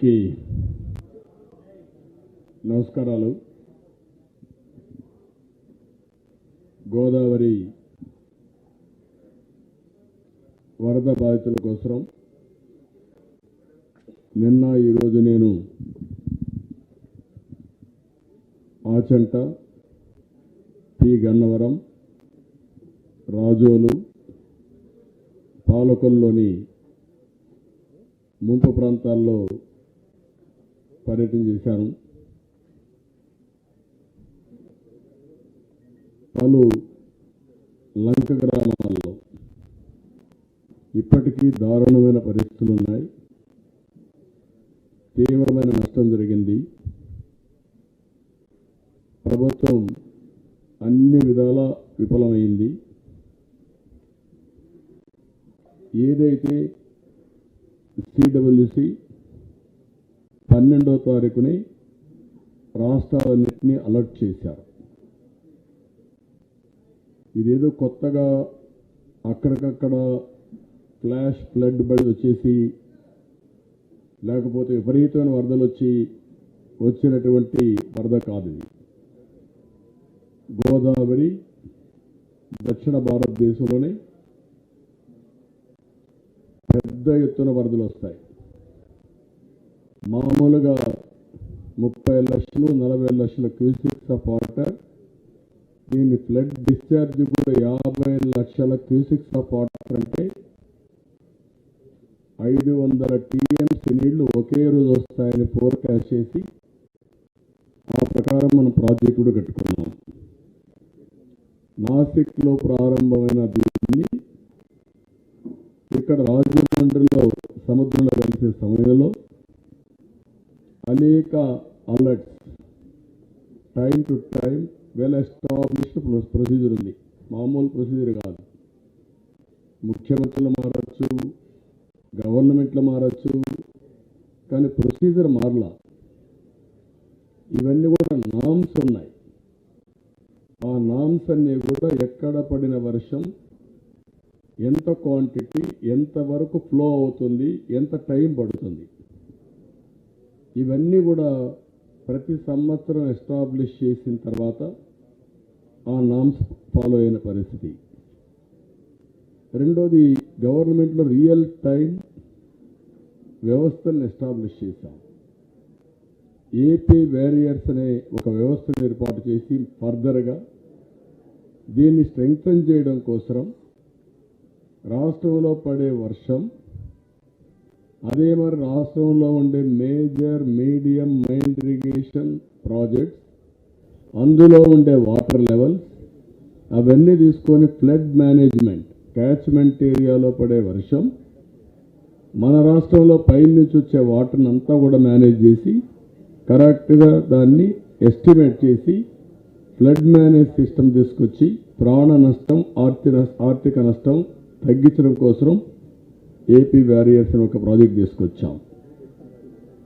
అందరికీ నమస్కారాలు. గోదావరి వరద బాధితుల కోసం నిన్న ఈరోజు నేను ఆచంట, పి గన్నవరం, రాజోలు, పాలకొల్లులోని ముంపు ప్రాంతాల్లో పర్యటన చేశాను. పలు లంక గ్రామాల్లో ఇప్పటికీ దారుణమైన పరిస్థితులు ఉన్నాయి. తీవ్రమైన నష్టం జరిగింది. ప్రభుత్వం అన్ని విధాలా విఫలమైంది. ఏదైతే సిడబ్ల్యూసి 12వ తారీఖుని రాష్ట్రాలన్నింటినీ అలర్ట్ చేశారు. ఇదేదో కొత్తగా అక్కడికక్కడ ఫ్లాష్ ఫ్లడ్ బడి వచ్చేసి లేకపోతే విపరీతమైన వరదలు వచ్చినటువంటి వరద కాదు. ఇది గోదావరి దక్షిణ భారతదేశంలోనే పెద్ద ఎత్తున వరదలు వస్తాయి. మామూలుగా 30 లక్షలు 40 లక్షల క్యూసిక్స్ ఆఫ్ వాటర్, దీని ఫ్లడ్ డిశ్చార్జ్ కూడా 50 లక్షల క్యూసిక్స్ ఆఫ్ వాటర్ అంటే 500 టీఎంసీ నీళ్లు ఒకే రోజు వస్తాయని ఫోర్కాస్ట్ చేసి ఆ ప్రకారం మనం ప్రాజెక్టు కూడా కట్టుకున్నాం. నాసిక్లో ప్రారంభమైన దీన్ని ఇక్కడ రాజమండ్రిలో సముద్రంలో కలిసే సమయంలో అనేక alerts, time to time well established procedure ఉంది. మామూలు ప్రొసీజర్ కాదు. ముఖ్యమంత్రులు మారచ్చు, గవర్నమెంట్లు మారచ్చు, కానీ ప్రొసీజర్ మారలా. ఇవన్నీ కూడా నామ్స్ ఉన్నాయి. ఆ నామ్స్ అన్నీ కూడా ఎక్కడ పడిన వర్షం, ఎంత క్వాంటిటీ, ఎంతవరకు ఫ్లో అవుతుంది, ఎంత టైం పడుతుంది, ఇవన్నీ కూడా ప్రతి సంవత్సరం ఎస్టాబ్లిష్ చేసిన తర్వాత ఆ నామ్స్ ఫాలో అయిన పరిస్థితి. రెండోది, గవర్నమెంట్లో రియల్ టైం వ్యవస్థను ఎస్టాబ్లిష్ చేశాం. ఏపీ వ్యారియర్స్ అనే ఒక వ్యవస్థను ఏర్పాటు చేసి ఫర్దర్గా దీన్ని స్ట్రెంగ్తన్ చేయడం కోసం రాష్ట్రంలో పడే వర్షం, అదే మరి రాష్ట్రంలో ఉండే major, medium, minor irrigation projects, అందులో ఉండే వాటర్ లెవెల్స్ అవన్నీ తీసుకొని ఫ్లడ్ మేనేజ్మెంట్, క్యాచ్మెంట్ ఏరియాలో పడే వర్షం, మన రాష్ట్రంలో పైనుంచి వచ్చే వాటర్ని అంతా కూడా మేనేజ్ చేసి కరెక్ట్గా దాన్ని ఎస్టిమేట్ చేసి ఫ్లడ్ మేనేజ్ సిస్టమ్ తీసుకొచ్చి ప్రాణ నష్టం, ఆర్థిక నష్టం తగ్గించడం కోసం ఏపీ వ్యారియర్స్ అని ఒక ప్రాజెక్ట్ తీసుకొచ్చాం.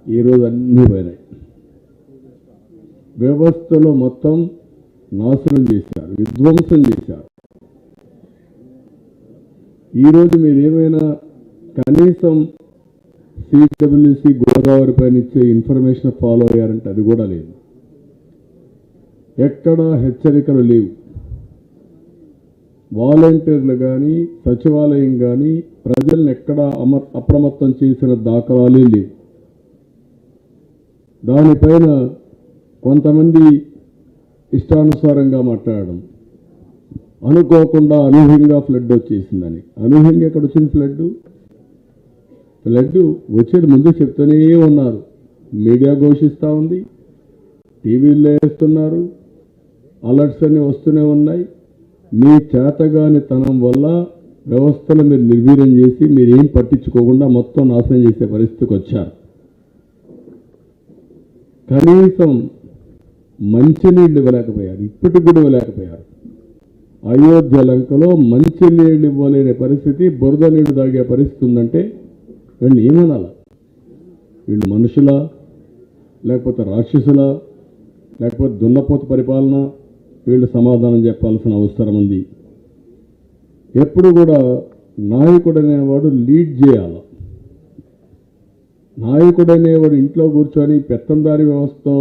ఈరోజు అన్నీ పోయినాయి. వ్యవస్థలో మొత్తం నాశనం చేశారు, విధ్వంసం చేశారు. ఈరోజు మీరు ఏమైనా కనీసం సిడబ్ల్యూసి గోదావరి పైన ఇచ్చే ఇన్ఫర్మేషన్ ఫాలో అయ్యారంటే అది కూడా లేదు. ఎక్కడా హెచ్చరికలు లేవు. వాలంటీర్లు కానీ, సచివాలయం కానీ ప్రజల్ని ఎక్కడా అప్రమత్తం చేసిన దాఖలాలే లేవు. దానిపైన కొంతమంది ఇష్టానుసారంగా మాట్లాడడం, అనుకోకుండా అనూహ్యంగా ఫ్లడ్ వచ్చేసిందని. అనూహ్యంగా ఎక్కడ వచ్చింది ఫ్లడ్? ఫ్లడ్ వచ్చేది ముందు చెప్తూనే ఉన్నారు. మీడియా ఘోషిస్తూ ఉంది, టీవీల్లో వేస్తున్నారు, అలర్ట్స్ అన్నీ వస్తూనే ఉన్నాయి. మీ చేతగాని తనం వల్ల వ్యవస్థను మీరు నిర్వీర్యం చేసి మీరేం పట్టించుకోకుండా మొత్తం నాశనం చేసే పరిస్థితికి వచ్చారు. కనీసం మంచినీళ్ళు ఇవ్వలేకపోయారు, ఇప్పటికి కూడా ఇవ్వలేకపోయారు. అయోధ్య లంకలో మంచినీళ్ళు ఇవ్వలేని పరిస్థితి, బురద నీళ్లు తాగే పరిస్థితి ఉందంటే వీళ్ళు ఏమనాలా? వీళ్ళు మనుషులా, లేకపోతే రాక్షసులా, లేకపోతే దున్నపోతు పరిపాలన? వీళ్ళు సమాధానం చెప్పాల్సిన అవసరం ఉంది. ఎప్పుడు కూడా నాయకుడు అనేవాడు లీడ్ చేయాలి. నాయకుడనేవాడు ఇంట్లో కూర్చొని పెత్తందారి వ్యవస్థతో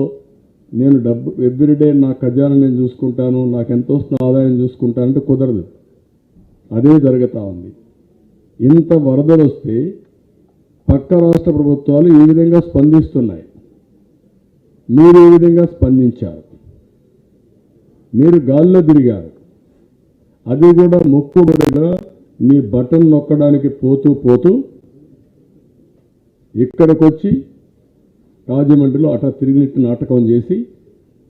నేను డబ్బు ఎవ్రీడే నా ఖజానా నేను చూసుకుంటాను, నాకు ఎంత వస్తున్న ఆదాయం చూసుకుంటానంటే కుదరదు. అదే జరుగుతూ ఉంది. ఇంత వరదలు వస్తే పక్క రాష్ట్ర ప్రభుత్వాలు ఈ విధంగా స్పందిస్తున్నాయి. మీరు ఏ విధంగా స్పందించారు? మీరు గాల్లో తిరిగారు. అది కూడా మొక్కుబడిగా మీ బటన్ నొక్కడానికి పోతూ ఇక్కడికి వచ్చి రాజమండ్రిలో అటా తిరిగినట్టు నాటకం చేసి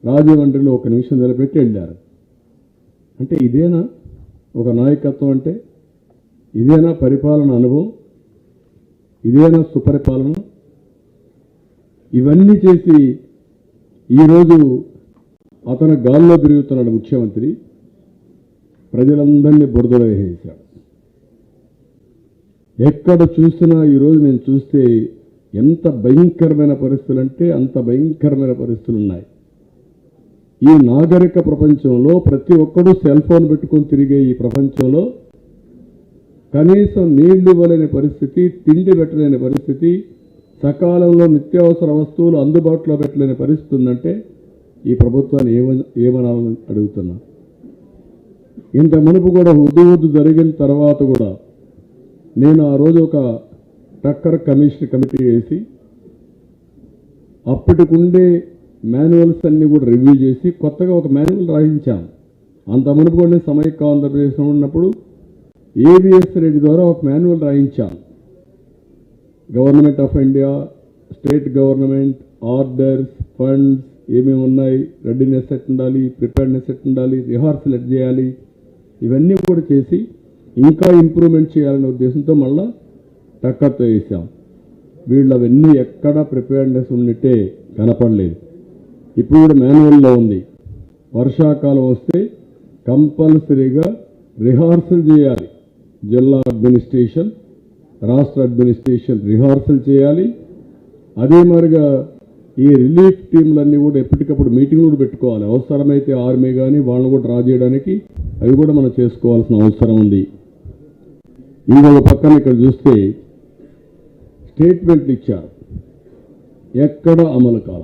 రాజమండ్రిలో 1 నిమిషం నిలబెట్టి వెళ్ళారు. అంటే ఇదేనా ఒక నాయకత్వం? అంటే ఇదేనా పరిపాలన అనుభవం? ఇదేనా సుపరిపాలన? ఇవన్నీ చేసి ఈరోజు అతను గాల్లో తిరుగుతున్నాడు ముఖ్యమంత్రి. ప్రజలందరినీ బురదలో వేసేశాడు. ఎక్కడ చూసినా ఈరోజు నేను చూస్తే ఎంత భయంకరమైన పరిస్థితులు అంటే అంత భయంకరమైన పరిస్థితులు ఉన్నాయి. ఈ నాగరిక ప్రపంచంలో ప్రతి ఒక్కరూ సెల్ ఫోన్ పెట్టుకొని తిరిగే ఈ ప్రపంచంలో కనీసం నీళ్లు ఇవ్వలేని పరిస్థితి, తిండి పెట్టలేని పరిస్థితి, సకాలంలో నిత్యావసర వస్తువులు అందుబాటులో పెట్టలేని పరిస్థితి ఉందంటే ఈ ప్రభుత్వాన్ని ఏమనాలని అడుగుతున్నా. ఇంత మునుపు కూడా హుదూహుదు జరిగిన తర్వాత కూడా నేను ఆ రోజు ఒక టక్కర్ కమిటీ వేసి అప్పటికుండే మాన్యువల్స్ అన్ని కూడా రివ్యూ చేసి కొత్తగా ఒక మాన్యువల్ రాయించాను. అంత మునుపు కూడా సమైక్య ఆంధ్రప్రదేశ్లో ఉన్నప్పుడు ఏబిఎస్ రెడ్డి ద్వారా ఒక మాన్యువల్ రాయించాను. Government of India, state government, orders, funds ఏమేమి ఉన్నాయి, రెడీనెస్ ఎట్ ఉండాలి, ప్రిపేర్నెస్ ఎట్ ఉండాలి, రిహార్సల్ ఎట్ చేయాలి, ఇవన్నీ కూడా చేసి ఇంకా ఇంప్రూవ్మెంట్ చేయాలనే ఉద్దేశంతో మళ్ళా టక్కర్తో వేసాం. వీళ్ళు అవన్నీ ఎక్కడా ప్రిపేర్నెస్ ఉన్నట్టే కనపడలేదు. ఇప్పుడు కూడా మాన్యువల్లో ఉంది. వర్షాకాలం వస్తే కంపల్సరీగా రిహార్సల్ చేయాలి. జిల్లా అడ్మినిస్ట్రేషన్, రాష్ట్ర అడ్మినిస్ట్రేషన్ రిహార్సల్ చేయాలి. అదే మరిగా ఈ రిలీఫ్ టీంలన్నీ కూడా ఎప్పటికప్పుడు మీటింగ్ కూడా పెట్టుకోవాలి. అవసరమైతే ఆర్మీ కానీ వాళ్ళని కూడా డ్రా చేయడానికి అవి కూడా మనం చేసుకోవాల్సిన అవసరం ఉంది. ఇంకొక పక్కన ఇక్కడ చూస్తే స్టేట్మెంట్లు ఇచ్చారు, ఎక్కడ అమలు కాల.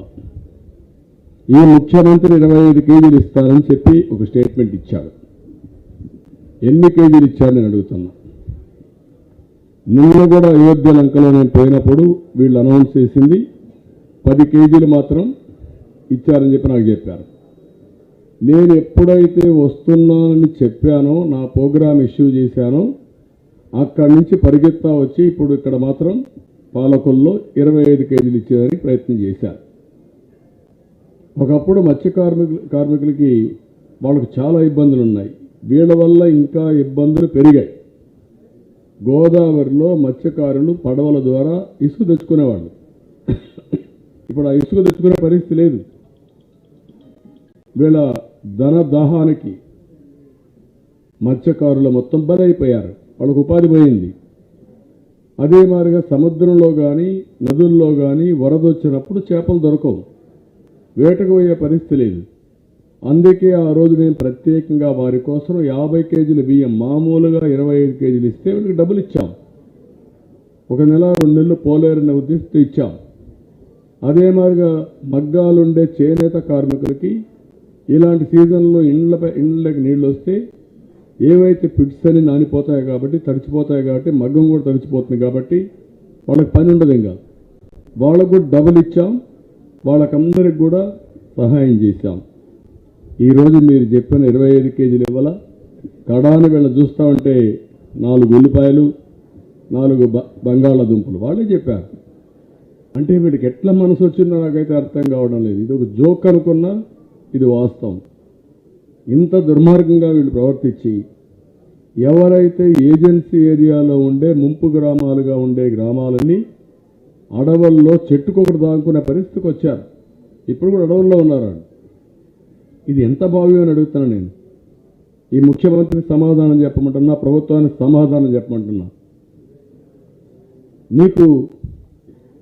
ఈ ముఖ్యమంత్రి 25 కేజీలు ఇస్తారని చెప్పి ఒక స్టేట్మెంట్ ఇచ్చాడు. ఎన్ని కేజీలు ఇచ్చాడు నేను అడుగుతున్నా. నిన్న కూడా అయోధ్య లంకలో నేను పోయినప్పుడు వీళ్ళు అనౌన్స్ చేసింది 10 కేజీలు మాత్రం ఇచ్చారని చెప్పి నాకు చెప్పారు. నేను ఎప్పుడైతే వస్తున్నానని చెప్పానో, నా ప్రోగ్రామ్ ఇష్యూ చేశానో, అక్కడి నుంచి పరిగెత్తా వచ్చి ఇప్పుడు ఇక్కడ మాత్రం పాలకొల్లో 25 కేజీలు ఇచ్చేదానికి ప్రయత్నం చేశారు. ఒకప్పుడు మత్స్య కార్మికులకి వాళ్ళకు చాలా ఇబ్బందులు ఉన్నాయి. వీళ్ళ వల్ల ఇంకా ఇబ్బందులు పెరిగాయి. గోదావరిలో మత్స్యకారులు పడవల ద్వారా ఇసుక తెచ్చుకునేవాళ్ళు. ఇప్పుడు ఆ ఇసుక తెచ్చుకునే పరిస్థితి లేదు. వీళ్ళ ధన దాహానికి మత్స్యకారులు మొత్తం బలైపోయారు. వాళ్ళకు ఉపాధి పోయింది. అదే మాదిరిగా సముద్రంలో కానీ నదుల్లో కానీ వరద వచ్చినప్పుడు చేపలు దొరకవు, వేటకు పోయే పరిస్థితి లేదు. అందుకే ఆ రోజు నేను ప్రత్యేకంగా వారి కోసం 50 కేజీల బియ్యం, మామూలుగా 25 కేజీలు ఇస్తే వీళ్ళకి డబ్బులు ఇచ్చాం. 1 నెల 2 నెలలు పోలేరనే ఉద్దేశంతో ఇచ్చాం. అదే మాదిరిగా మగ్గాలుండే చేనేత కార్మికులకి ఇలాంటి సీజన్లో ఇండ్లకి నీళ్ళు వస్తే ఏవైతే పిట్స్ అని నానిపోతాయి కాబట్టి, తడిచిపోతాయి కాబట్టి, మగ్గం కూడా తడిచిపోతుంది కాబట్టి వాళ్ళకి పని ఉండదు. ఇంకా వాళ్ళకు కూడా డబ్బులు ఇచ్చాం, వాళ్ళకందరికి కూడా సహాయం చేశాం. ఈరోజు మీరు చెప్పిన 25 కేజీలు ఇవ్వాల, కడాని వీళ్ళ చూస్తూ ఉంటే 4 ఉల్లిపాయలు, 4 బంగాళాదుంపలు వాళ్ళే చెప్పారు. అంటే వీడికి ఎట్లా మనసు వచ్చిందో నాకైతే అర్థం కావడం లేదు. ఇది ఒక జోక్ అనుకున్నా ఇది వాస్తవం. ఇంత దుర్మార్గంగా వీళ్ళు ప్రవర్తించి ఎవరైతే ఏజెన్సీ ఏరియాలో ఉండే ముంపు గ్రామాలుగా ఉండే గ్రామాలని అడవుల్లో చెట్టుకొకటి దాక్కునే పరిస్థితికి వచ్చారు. ఇప్పుడు కూడా అడవుల్లో ఉన్నారు. ఇది ఎంత భావ్యం అని అడుగుతున్నాను నేను. ఈ ముఖ్యమంత్రి సమాధానం చెప్పమంటున్నా, ప్రభుత్వానికి సమాధానం చెప్పమంటున్నా. నీకు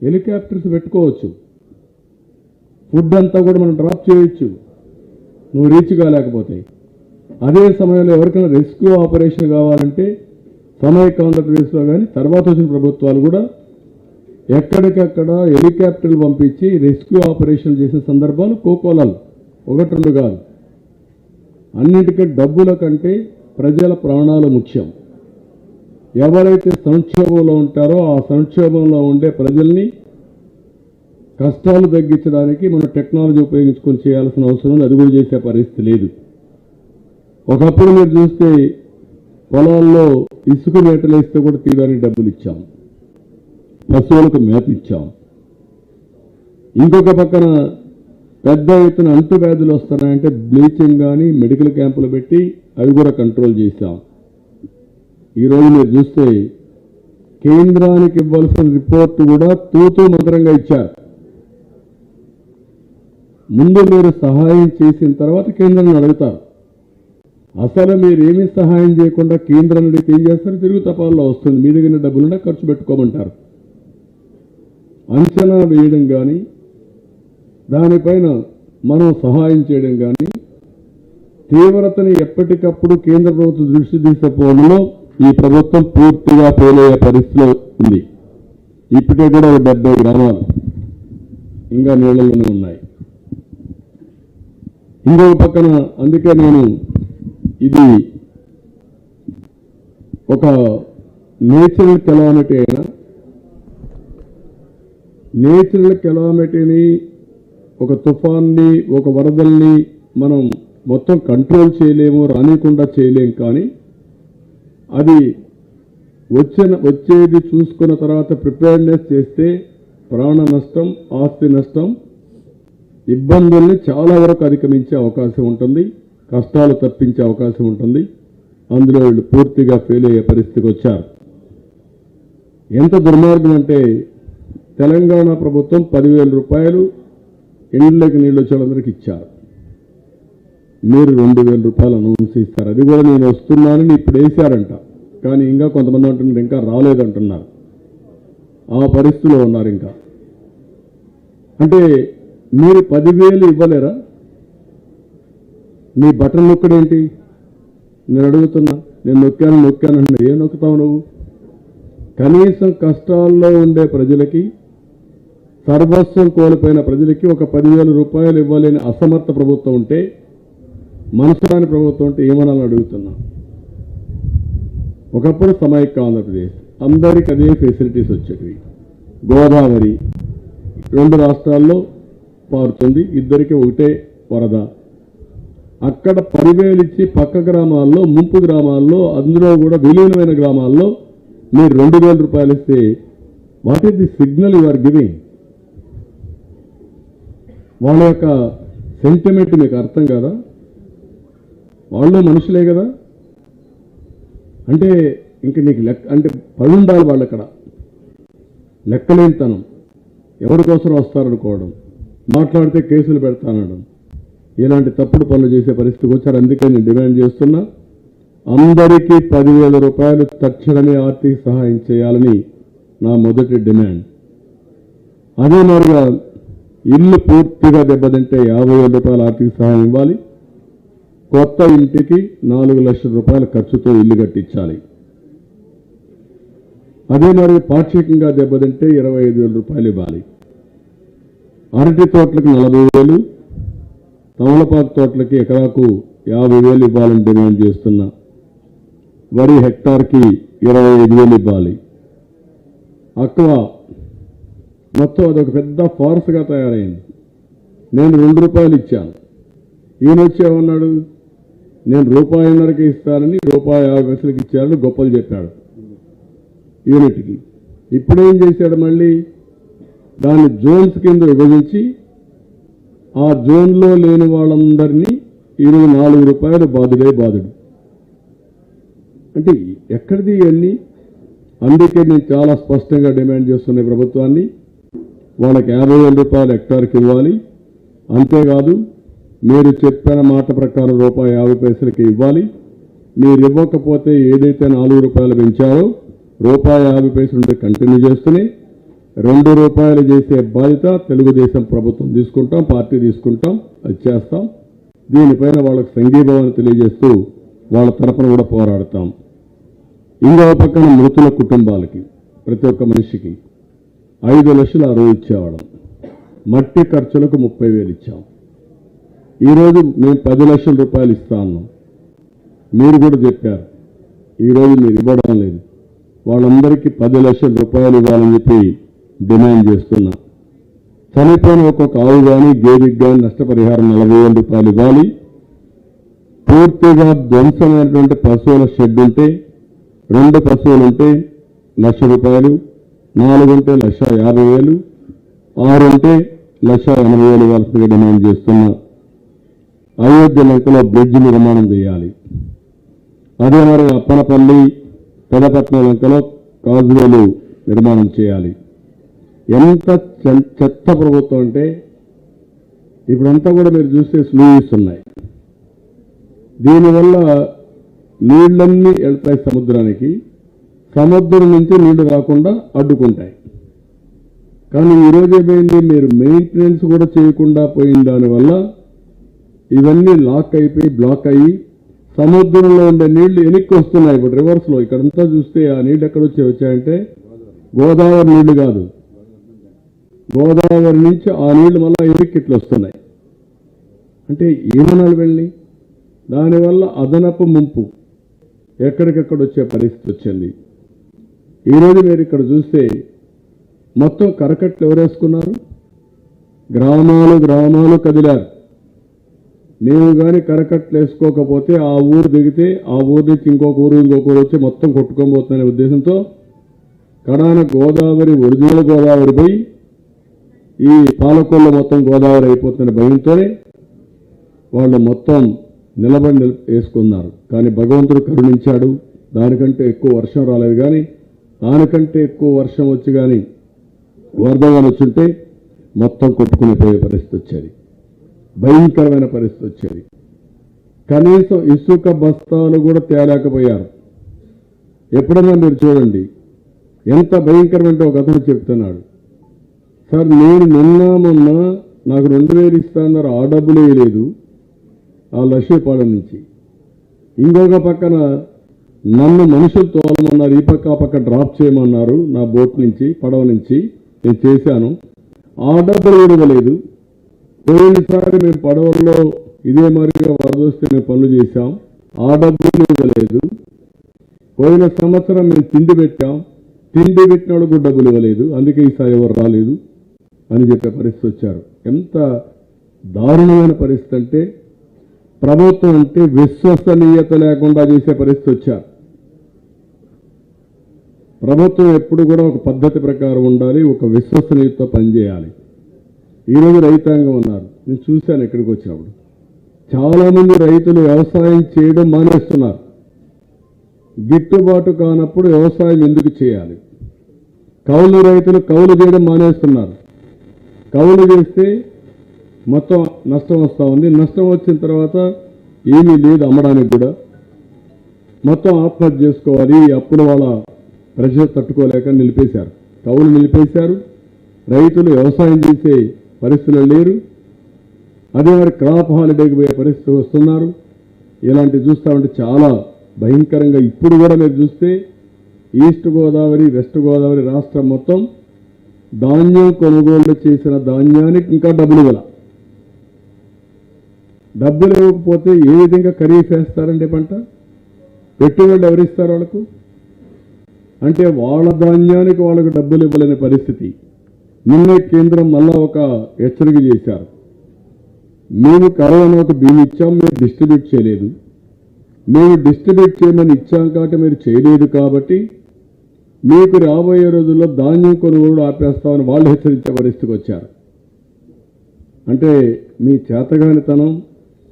హెలికాప్టర్స్ పెట్టుకోవచ్చు, ఫుడ్ అంతా కూడా మనం డ్రాప్ చేయొచ్చు నువ్వు రీచ్ కాలేకపోతే. అదే సమయంలో ఎవరికైనా రెస్క్యూ ఆపరేషన్ కావాలంటే సమైక్య ఆంధ్రప్రదేశ్లో కానీ తర్వాత వచ్చిన ప్రభుత్వాలు కూడా ఎక్కడికక్కడ హెలికాప్టర్లు పంపించి రెస్క్యూ ఆపరేషన్ చేసిన సందర్భాలు కోకోలాలు, ఒకటి రెండు కాదు. అన్నిటికీ డబ్బుల కంటే ప్రజల ప్రాణాలు ముఖ్యం. ఎవరైతే సంక్షోభంలో ఉంటారో ఆ సంక్షోభంలో ఉండే ప్రజల్ని కష్టాలు తగ్గించడానికి మనం టెక్నాలజీ ఉపయోగించుకొని చేయాల్సిన అవసరం ఉంది. అది కూడా చేసే పరిస్థితి లేదు. ఒకప్పుడు మీరు చూస్తే పొలాల్లో ఇసుక మేటలు వేస్తే కూడా తీయడానికి డబ్బులు ఇచ్చాం, పశువులకు మేత ఇచ్చాం. ఇంకొక పక్కన పెద్ద ఎత్తున అంటువ్యాధులు వస్తున్నాయంటే బ్లీచింగ్ కానీ మెడికల్ క్యాంపులు పెట్టి అవి కూడా కంట్రోల్ చేశాం. ఈరోజు మీరు చూస్తే కేంద్రానికి ఇవ్వాల్సిన రిపోర్టు కూడా తూతూ మంత్రంగా ఇచ్చారు. ముందు మీరు సహాయం చేసిన తర్వాత కేంద్రాన్ని అడుగుతారు. అసలు మీరు ఏమీ సహాయం చేయకుండా కేంద్రాన్ని అడిగితే ఏం చేస్తారు? తిరుగు తపాల్లో వస్తుంది. మీ దగ్గర డబ్బులున్నా ఖర్చు పెట్టుకోమంటారు. అంచనా వేయడం కానీ దానిపైన మనం సహాయం చేయడం కానీ తీవ్రతని ఎప్పటికప్పుడు కేంద్ర ప్రభుత్వం దృష్టి తీసుకోవడంలో ఈ ప్రభుత్వం పూర్తిగా ఫెయిల్ అయ్యే పరిస్థితిలో ఉంది. ఇప్పటికే కూడా 70 గ్రామాలు ఇంకా నీళ్లలోనే ఉన్నాయి. ఇంకొక పక్కన అందుకే నేను ఇది ఒక నేచురల్ కెలామిటీ అయినా నేచురల్ కెలామిటీని, ఒక తుఫాన్ని, ఒక వరదల్ని మనం మొత్తం కంట్రోల్ చేయలేము, రానికుండా చేయలేము. కానీ అది వచ్చేది చూసుకున్న తర్వాత ప్రిపేర్నెస్ చేస్తే ప్రాణ నష్టం, ఆస్తి నష్టం, ఇబ్బందుల్ని చాలా వరకు అధిగమించే అవకాశం ఉంటుంది, కష్టాలు తప్పించే అవకాశం ఉంటుంది. అందులో వీళ్ళు పూర్తిగా ఫెయిల్ అయ్యే పరిస్థితికి వచ్చారు. ఎంత దుర్మార్గం అంటే తెలంగాణ ప్రభుత్వం 10,000 రూపాయలు ఇండ్లకి నీళ్ళు వచ్చేవాళ్ళందరికీ ఇచ్చారు. మీరు 2,000 రూపాయలు అనౌన్స్ ఇస్తారు. అది కూడా నేను వస్తున్నానని ఇప్పుడు వేశారంట. కానీ ఇంకా కొంతమంది అంటున్నారు ఇంకా రాలేదంటున్నారు. ఆ పరిస్థితిలో ఉన్నారు. ఇంకా అంటే మీరు 10,000 ఇవ్వలేరా? నీ బటన్ నొక్కడేంటి? నేను అడుగుతున్నా. నేను నొక్కాను అంటే ఏం నొక్కుతావు నువ్వు? కనీసం కష్టాల్లో ఉండే ప్రజలకి, సర్వస్వం కోల్పోయిన ప్రజలకి ఒక 10,000 రూపాయలు ఇవ్వలేని అసమర్థ ప్రభుత్వం ఉంటే, మనసురాని ప్రభుత్వం ఉంటే ఏమనాలని అడుగుతున్నా. ఒకప్పుడు సమైక్య ఆంధ్రప్రదేశ్ అందరికి అదే ఫెసిలిటీస్ వచ్చేటివి. గోదావరి 2 రాష్ట్రాల్లో పారుతుంది, ఇద్దరికి ఒకటే వరద. అక్కడ 10,000 ఇచ్చి పక్క గ్రామాల్లో, ముంపు గ్రామాల్లో, అందులో కూడా విలీనమైన గ్రామాల్లో మీరు 2,000 రూపాయలు ఇస్తే what is the signal you are giving? వాళ్ళ యొక్క సెంటిమెంట్ మీకు అర్థం కదా? వాళ్ళు మనుషులే కదా. అంటే ఇంక నీకు లెక్క అంటే పడి ఉండాలి వాళ్ళు. అక్కడ లెక్కలేనితనం, ఎవరి కోసం వస్తారనుకోవడం, మాట్లాడితే కేసులు పెడతానడం, ఇలాంటి తప్పుడు పనులు చేసే పరిస్థితికి వచ్చారు. అందుకే నేను డిమాండ్ చేస్తున్నా, అందరికీ 10,000 రూపాయలు తక్షణమే ఆర్థిక సహాయం చేయాలని నా మొదటి డిమాండ్. అదే మాదిరిగా ఇల్లు పూర్తిగా దెబ్బతింటే 50,000 రూపాయల ఆర్థిక సహాయం ఇవ్వాలి. కొత్త ఇంటికి 4 లక్షల రూపాయల ఖర్చుతో ఇల్లు కట్టించాలి. అదే మరి పాక్షికంగా దెబ్బతింటే 25,000 రూపాయలు ఇవ్వాలి. అరటి తోటలకు 40,000, తమలపాకు తోటలకి ఎకరాకు 50,000 ఇవ్వాలని డిమాండ్ చేస్తున్నా. వరి హెక్టార్కి 25,000 ఇవ్వాలి. అక్వ మొత్తం అదొక పెద్ద ఫార్స్గా తయారైంది. నేను 2 రూపాయలు ఇచ్చాను. ఈయన వచ్చేమన్నాడు, నేను ₹1.5కి ఇస్తానని ₹1.50 ఇచ్చారని గొప్పలు చెప్పాడు యూనిట్కి. ఇప్పుడేం చేశాడు? మళ్ళీ దాన్ని జోన్స్ కింద విభజించి ఆ జోన్లో లేని వాళ్ళందరినీ 24 రూపాయలు బాధుడు. అంటే ఎక్కడిది ఇవన్నీ? అందుకే నేను చాలా స్పష్టంగా డిమాండ్ చేస్తున్న ప్రభుత్వాన్ని, వాళ్ళకి 50,000 రూపాయలు హెక్టార్కి ఇవ్వాలి. అంతేకాదు మీరు చెప్పిన మాట ప్రకారం ₹1.50కి ఇవ్వాలి. మీరు ఇవ్వకపోతే ఏదైతే 4 రూపాయలు పెంచారో ₹1.50 నుండి కంటిన్యూ చేస్తూనే 2 రూపాయలు చేసే బాధ్యత తెలుగుదేశం ప్రభుత్వం తీసుకుంటాం, పార్టీ తీసుకుంటాం, అది చేస్తాం. దీనిపైన వాళ్ళకి సంఘీభావాన్ని తెలియజేస్తూ వాళ్ళ తరపున కూడా పోరాడతాం. ఇంకో పక్కన మృతుల కుటుంబాలకి, ప్రతి ఒక్క మనిషికి 5 లక్షలు ఆ రోజు ఇచ్చేవాళ్ళం. మట్టి ఖర్చులకు 30,000 ఇచ్చాం. ఈరోజు మేము 10 లక్షల రూపాయలు ఇస్తా ఉన్నాం. మీరు కూడా చెప్పారు, ఈరోజు మీరు ఇవ్వడం లేదు. వాళ్ళందరికీ 10 లక్షల రూపాయలు ఇవ్వాలని చెప్పి డిమాండ్ చేస్తున్నా. చనిపోయిన ఒక్కొక్క ఆవు కానీ గేదెకి కానీ నష్టపరిహారం 40,000 రూపాయలు ఇవ్వాలి. పూర్తిగా ధ్వంసమైనటువంటి పశువుల షెడ్ ఉంటే, 2 పశువులు ఉంటే 1,00,000 రూపాయలు, 4 ఉంటే 1,50,000, 6 ఉంటే 1,80,000 ఇవ్వాల్సిందిగా డిమాండ్ చేస్తున్నా. అయోధ్య లంకలో బ్రిడ్జ్ నిర్మాణం చేయాలి. అదే మరి అప్పనపల్లి పెదపట్నం లంకలో కాజువేలు నిర్మాణం చేయాలి. ఎంత చెత్త ప్రభుత్వం అంటే ఇప్పుడంతా కూడా మీరు చూస్తే స్లూయిస్ ఉన్నాయి. దీనివల్ల నీళ్ళన్నీ వెళ్తాయి సముద్రానికి, సముద్రం నుంచి నీళ్లు రాకుండా అడ్డుకుంటాయి. కానీ ఈరోజు ఏమైంది, మీరు మెయింటెనెన్స్ కూడా చేయకుండా పోయిన దానివల్ల ఇవన్నీ లాక్ అయిపోయి బ్లాక్ అయ్యి సముద్రంలో ఉండే నీళ్లు వెనక్కి వస్తున్నాయి. ఇప్పుడు రివర్స్లో ఇక్కడంతా చూస్తే ఆ నీళ్ళు ఎక్కడ వచ్చాయంటే గోదావరి నీళ్లు కాదు, గోదావరి నుంచి ఆ నీళ్లు మళ్ళీ వెనక్కి ఇట్లా వస్తున్నాయి. అంటే ఏమనాలి వెళ్ళి, దానివల్ల అదనపు ముంపు ఎక్కడికెక్కడ వచ్చే పరిస్థితి వచ్చింది. ఈరోజు మీరు ఇక్కడ చూస్తే మొత్తం కరకట్లు ఎవరేసుకున్నారు, గ్రామాలు గ్రామాలు కదిలారు. మేము కానీ కరకట్లు వేసుకోకపోతే ఆ ఊరు దిగితే ఆ ఊరు నుంచి ఇంకొక ఊరు వచ్చి మొత్తం కొట్టుకోబోతుందనే ఉద్దేశంతో కడాన గోదావరి ఒరిజినల్ గోదావరి పోయి ఈ పాలకొల్ల మొత్తం గోదావరి అయిపోతున్న భయంతోనే వాళ్ళు మొత్తం నిలబడి వేసుకున్నారు. కానీ భగవంతుడు కరుణించాడు, దానికంటే ఎక్కువ వర్షం రాలేదు. కానీ దానికంటే ఎక్కువ వర్షం వచ్చి కానీ వరదగాని వచ్చుంటే మొత్తం కొట్టుకుని పోయే పరిస్థితి వచ్చేది, భయంకరమైన పరిస్థితి వచ్చేది. కనీసం ఇసుక బస్తాలు కూడా తేలేకపోయారు. ఎప్పుడన్నా మీరు చూడండి ఎంత భయంకరమంటే ఒక అతను చెప్తున్నాడు, సార్ నేను మొన్న నాకు 2,000 ఇస్తాన్నారు, ఆ డబ్బులు వేయలేదు ఆ లక్ష్మీపాలెం నుంచి. ఇంకొక పక్కన నన్ను మనుషులు తోలమన్నారు, ఈ పక్క ఆ పక్క డ్రాప్ చేయమన్నారు నా బోట్ నుంచి పడవ నుంచి, నేను చేశాను, ఆ డబ్బులు ఇవ్వలేదు. పోయినసారి మేము పడవల్లో ఇదే మరిగా వరదొస్తే మేము పనులు చేశాం, ఆ డబ్బులు ఇవ్వలేదు. పోయిన సంవత్సరం మేము తిండి పెట్టాం, తిండి పెట్టినప్పుడు డబ్బులు ఇవ్వలేదు, అందుకే ఈసారి ఎవరు రాలేదు అని చెప్పే పరిస్థితి వచ్చారు. ఎంత దారుణమైన పరిస్థితి అంటే ప్రభుత్వం అంటే విశ్వసనీయత లేకుండా చేసే పరిస్థితి వచ్చారు. ప్రభుత్వం ఎప్పుడు కూడా ఒక పద్ధతి ప్రకారం ఉండాలి, ఒక విశ్వసనీయతతో పనిచేయాలి. ఈరోజు రైతాంగం ఉన్నారు, నేను చూశాను ఇక్కడికి వచ్చినప్పుడు చాలామంది రైతులు వ్యవసాయం చేయడం మానేస్తున్నారు. గిట్టుబాటు కానప్పుడు వ్యవసాయం ఎందుకు చేయాలి? కౌలు రైతులు కౌలు చేయడం మానేస్తున్నారు. కౌలు చేస్తే మొత్తం నష్టం వస్తూ ఉంది. నష్టం వచ్చిన తర్వాత ఏమీ లేదు అమ్మడానికి కూడా, మొత్తం ఆత్మహత్య చేసుకోవాలి. అప్పుల వాళ్ళ ప్రెషర్ తట్టుకోలేక నిలిపేశారు, కౌలు నిలిపేశారు. రైతులు వ్యవసాయం చేసే పరిస్థితులు లేరు. అదే మరి క్రాప్ హాలిడేకి పోయే పరిస్థితి వస్తున్నారు. ఇలాంటివి చూస్తామంటే చాలా భయంకరంగా. ఇప్పుడు కూడా మీరు చూస్తే ఈస్ట్ గోదావరి వెస్ట్ గోదావరి రాష్ట్రం మొత్తం ధాన్యం కొనుగోలు చేసిన ధాన్యానికి ఇంకా డబ్బులు ఇవ్వాలి. డబ్బులు ఇవ్వకపోతే ఏ విధంగా ఖరీఫ్ వేస్తారండి పంట? పెట్టుబడులు ఎవరిస్తారు వాళ్ళకు? అంటే వాళ్ళ ధాన్యానికి వాళ్ళకు డబ్బులు ఇవ్వలేని పరిస్థితి. నిన్నే కేంద్రం మళ్ళా ఒక హెచ్చరిక చేశారు, మేము కరోనాకు బియ్యం ఇచ్చాం, మీరు డిస్ట్రిబ్యూట్ చేయలేదు. మేము డిస్ట్రిబ్యూట్ చేయమని ఇచ్చాం కాబట్టి మీరు చేయలేదు, కాబట్టి మీకు రాబోయే రోజుల్లో ధాన్యం కొనుగోలు ఆపేస్తామని వాళ్ళు హెచ్చరించే పరిస్థితికి వచ్చారు. అంటే మీ చేతగానితనం,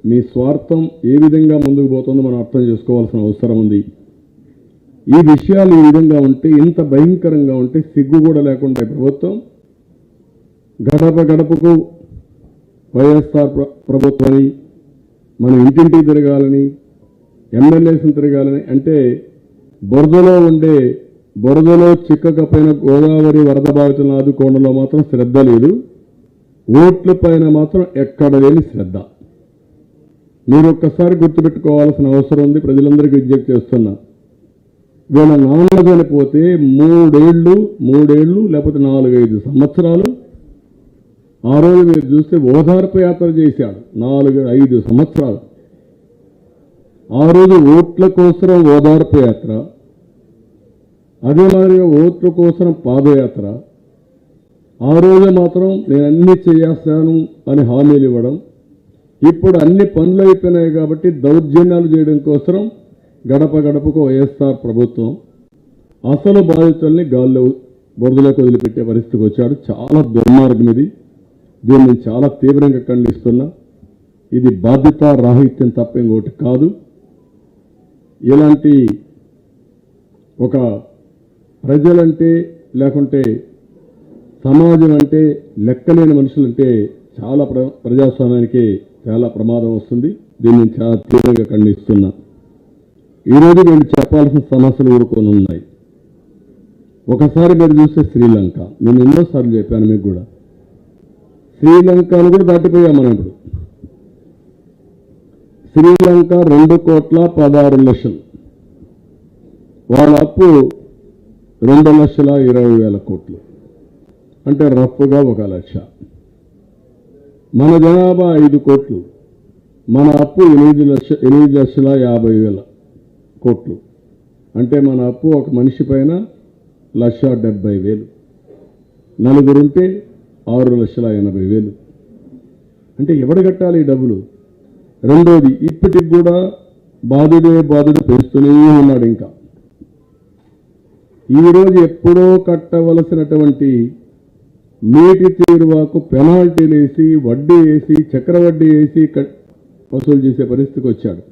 మీ స్వార్థం ఏ విధంగా ముందుకు పోతుందో మనం అర్థం చేసుకోవాల్సిన అవసరం ఉంది. ఈ విషయాలు ఈ విధంగా ఉంటే, ఇంత భయంకరంగా ఉంటే సిగ్గు కూడా లేకుండా ప్రభుత్వం గడప గడపకు వైఎస్ఆర్ ప్రభుత్వాన్ని మనం ఇంటింటికి తిరగాలని, ఎమ్మెల్యేస్ని తిరగాలని అంటే బురదలో చిక్కకపోయిన గోదావరి వరద బాధితులను ఆదుకోవడంలో మాత్రం శ్రద్ధ లేదు, ఓట్ల పైన మాత్రం ఎక్కడ లేని శ్రద్ధ. మీరు ఒక్కసారి గుర్తుపెట్టుకోవాల్సిన అవసరం ఉంది. ప్రజలందరికీ విజ్ఞప్తి చేస్తున్నా, వీళ్ళ నాన్న చనిపోతే మూడేళ్ళు లేకపోతే 4-5 సంవత్సరాలు ఆ రోజు మీరు చూస్తే ఓదార్పు యాత్ర చేశాడు. 4-5 సంవత్సరాలు. ఆ రోజు ఓట్ల కోసం ఓదార్పు యాత్ర, అదే మాదిరిగా ఓట్ల కోసం పాదయాత్ర. ఆ రోజు మాత్రం నేను అన్ని చేస్తాను అని హామీలు ఇవ్వడం. ఇప్పుడు అన్ని పనులు అయిపోయినాయి కాబట్టి దౌర్జన్యాలు చేయడం కోసం గడప గడపకు వైఎస్ఆర్ ప్రభుత్వం అసలు బాధితుల్ని గాల్లో బురదలోకి వదిలిపెట్టే పరిస్థితికి వచ్చాడు. చాలా దుర్మార్గం ఇది. దీన్ని చాలా తీవ్రంగా ఖండిస్తున్నా. ఇది బాధ్యత రాహిత్యం తప్ప ఇంకోటి కాదు. ఇలాంటి ఒక ప్రజలంటే లేకుంటే సమాజం అంటే లెక్కలేని మనుషులంటే చాలా ప్రజాస్వామ్యానికి చాలా ప్రమాదం వస్తుంది. దీన్ని చాలా తీవ్రంగా ఖండిస్తున్నా. ఈరోజు నేను చెప్పాల్సిన సమస్యలు ఊరుకొని ఉన్నాయి. ఒకసారి మీరు చూస్తే శ్రీలంక, నేను ఎన్నోసార్లు చెప్పాను మీకు కూడా, శ్రీలంకను కూడా దాటిపోయాం మనం. ఇప్పుడు శ్రీలంక 2,16,00,000, వాళ్ళ అప్పు 2,20,000 కోట్లు, అంటే రఫ్గా 1,00,000. మన జనాభా 5 కోట్లు, మన అప్పు 8,50,000 కోట్లు, అంటే మన అప్పు ఒక మనిషి పైన 1,70,000. నలుగురుంటే 6,80,000. అంటే ఎవడు కట్టాలి ఈ డబ్బులు? రెండోది, ఇప్పటికి కూడా బాధుడు పెంచుతూనే ఉన్నాడు. ఇంకా ఈరోజు ఎప్పుడో కట్టవలసినటువంటి నీటి తీరువాకు పెనాల్టీలు వేసి, వడ్డీ వేసి, చక్రవడ్డీ వేసి వసూలు చేసే పరిస్థితికి వచ్చాడు.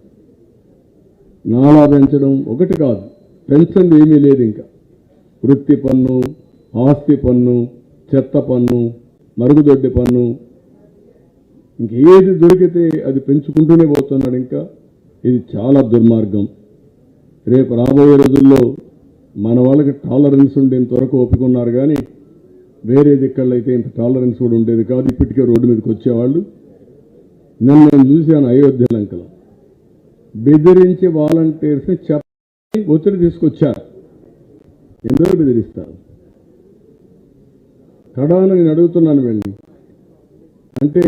నాలా పెంచడం ఒకటి కాదు, పెన్షన్ ఏమీ లేదు. ఇంకా వృత్తి పన్ను, ఆస్తి పన్ను, చెత్త పన్ను, మరుగుదొడ్డి పన్ను, ఇంకేది దొరికితే అది పెంచుకుంటూనే పోతున్నాడు. ఇంకా ఇది చాలా దుర్మార్గం. రేపు రాబోయే రోజుల్లో మన వాళ్ళకి టాలరెన్స్ ఉండే ఇంతవరకు ఒప్పుకున్నారు, కానీ వేరే దిక్కల్లో అయితే ఇంత టాలరెన్స్ కూడా ఉండేది కాదు. ఇప్పటికే రోడ్డు మీదకి వచ్చేవాళ్ళు. నేను చూశాను అయోధ్య లంకలో బెదిరించి వాలంటీర్స్ని చెప్పి ఒత్తిడి తీసుకొచ్చారు. ఎందుకు బెదిరిస్తారు? కడాన నేను అడుగుతున్నాను వెళ్ళి, అంటే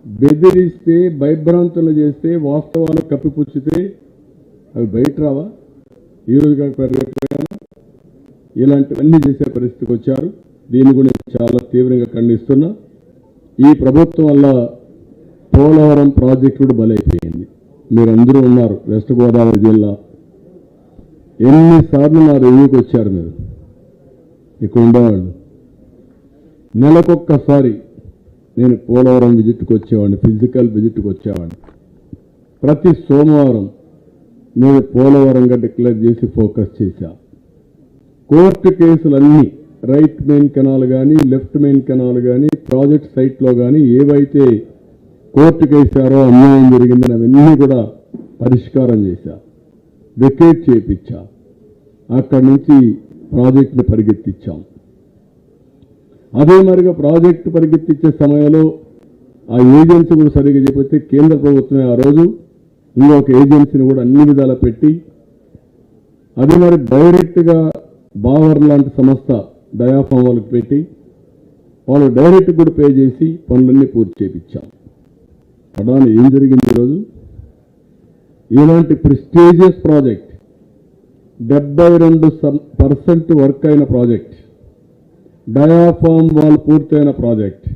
బెదిరిస్తే, భయభ్రాంతులు చేస్తే, వాస్తవాలు కప్పిపుచ్చితే అవి బయట రావా? ఈరోజు కాకపోయినా ఇలాంటివన్నీ చేసే పరిస్థితికి వచ్చారు. దీన్ని కూడా చాలా తీవ్రంగా ఖండిస్తున్నా. ఈ ప్రభుత్వం వల్ల పోలవరం ప్రాజెక్టు కూడా బలైపోయింది. మీరందరూ ఉన్నారు వెస్ట్ గోదావరి జిల్లా. ఎన్నిసార్లు నా రివ్యూకి వచ్చారు మీరు? ఇక్కడ ఉండేవాళ్ళు నెలకొక్కసారి నేను పోలవరం విజిట్కి వచ్చేవాడిని, ఫిజికల్ విజిట్కి వచ్చేవాడిని. ప్రతి సోమవారం నేను పోలవరంగా డిక్లేర్ చేసి ఫోకస్ చేశా. కోర్టు కేసులన్నీ, రైట్ మెయిన్ కెనాల్ కానీ, లెఫ్ట్ మెయిన్ కెనాల్ కానీ, ప్రాజెక్ట్ సైట్లో కానీ ఏవైతే కోర్టుకు వేశారో, అన్యాయం జరిగిందని అవన్నీ కూడా పరిష్కారం చేశా, వెకేట్ చేయించా. అక్కడి నుంచి ప్రాజెక్టుని పరిగెత్తించాం. అదే మరిగా ప్రాజెక్టు పరిగెత్తించే సమయంలో ఆ ఏజెన్సీ కూడా సరిగ్గా చెప్పితే కేంద్ర ప్రభుత్వమే ఆ రోజు ఇంకొక ఏజెన్సీని కూడా అన్ని విధాలా పెట్టి, అదే మరి డైరెక్ట్గా బావర్ లాంటి సంస్థ డయాఫామ్ వాళ్ళకి పెట్టి వాళ్ళు డైరెక్ట్ కూడా పే చేసి పనులన్నీ పూర్తి చేయించాం. అడాని ఏం జరిగింది ఈరోజు? ఇలాంటి ప్రెస్టీజియస్ ప్రాజెక్ట్, 72% వర్క్ అయిన ప్రాజెక్ట్, డయాఫామ్ వాల్ పూర్తయిన ప్రాజెక్ట్,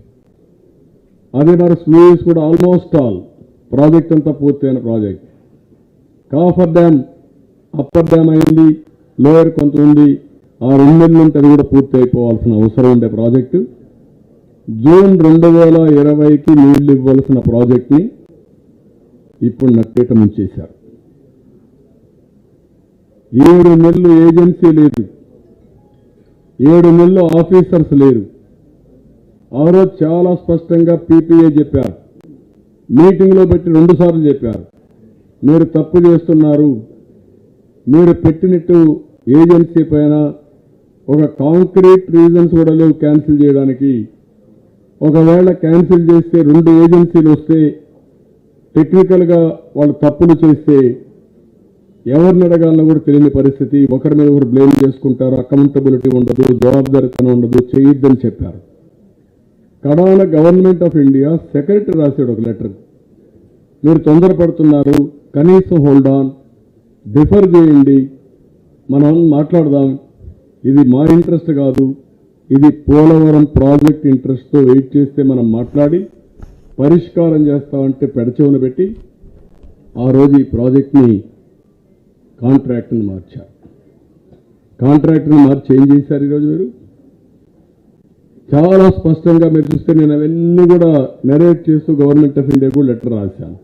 అదే మరి స్లూయిస్ కూడా ఆల్మోస్ట్ ఆల్ ప్రాజెక్ట్ అంతా పూర్తయిన project. Coffer dam, upper dam అయింది, లోయర్ కొంత ఉంది. ఆ 2 నెలల నుండి అది కూడా పూర్తి అయిపోవాల్సిన అవసరం ఉండే ప్రాజెక్టు. జూన్ 2020కి నీళ్లు ఇవ్వాల్సిన ప్రాజెక్ట్ని ఇప్పుడు నట్టేట ముంచేశారు. 7 నెలలు ఏజెన్సీ లేదు, 7 నెలలు ఆఫీసర్స్ లేరు. ఆ రోజు చాలా స్పష్టంగా పీపీఏ చెప్పారు, మీటింగ్లో పెట్టి 2 సార్లు చెప్పారు, మీరు తప్పు చేస్తున్నారు, మీరు పెట్టినట్టు ఏజెన్సీ పైన ఒక కాంక్రీట్ రీజన్స్ కూడా లేవు క్యాన్సిల్ చేయడానికి. ఒకవేళ క్యాన్సిల్ చేస్తే 2 ఏజెన్సీలు వస్తే, టెక్నికల్గా వాళ్ళు తప్పులు చేస్తే ఎవరిని అడగాలన్నా కూడా తెలియని పరిస్థితి, ఒకరి మీద ఒకరు బ్లేమ్ చేసుకుంటారు, అకౌంటబిలిటీ ఉండదు, జవాబుదారితనం ఉండదు, చేయొద్దని చెప్పారు. కడాన గవర్నమెంట్ ఆఫ్ ఇండియా సెక్రటరీ రాశాడు ఒక లెటర్, మీరు తొందరపడుతున్నారు, కనీసం హోల్డ్ ఆన్, డిఫర్ చేయండి, మనం మాట్లాడదాం, ఇది మా ఇంట్రెస్ట్ కాదు, ఇది పోలవరం ప్రాజెక్ట్ ఇంట్రెస్ట్తో వెయిట్ చేస్తే మనం మాట్లాడి పరిష్కారం చేస్తామంటే పెడచెవున పెట్టి ఆ రోజు ఈ ప్రాజెక్ట్ని కాంట్రాక్ట్ని మార్చారు. కాంట్రాక్ట్ని మార్చి ఏం చేశారు ఈరోజు మీరు? చాలా స్పష్టంగా మీరు చూస్తే నేను అవన్నీ కూడా నెరేట్ చేస్తూ గవర్నమెంట్ ఆఫ్ ఇండియా కూడా లెటర్ రాశాను.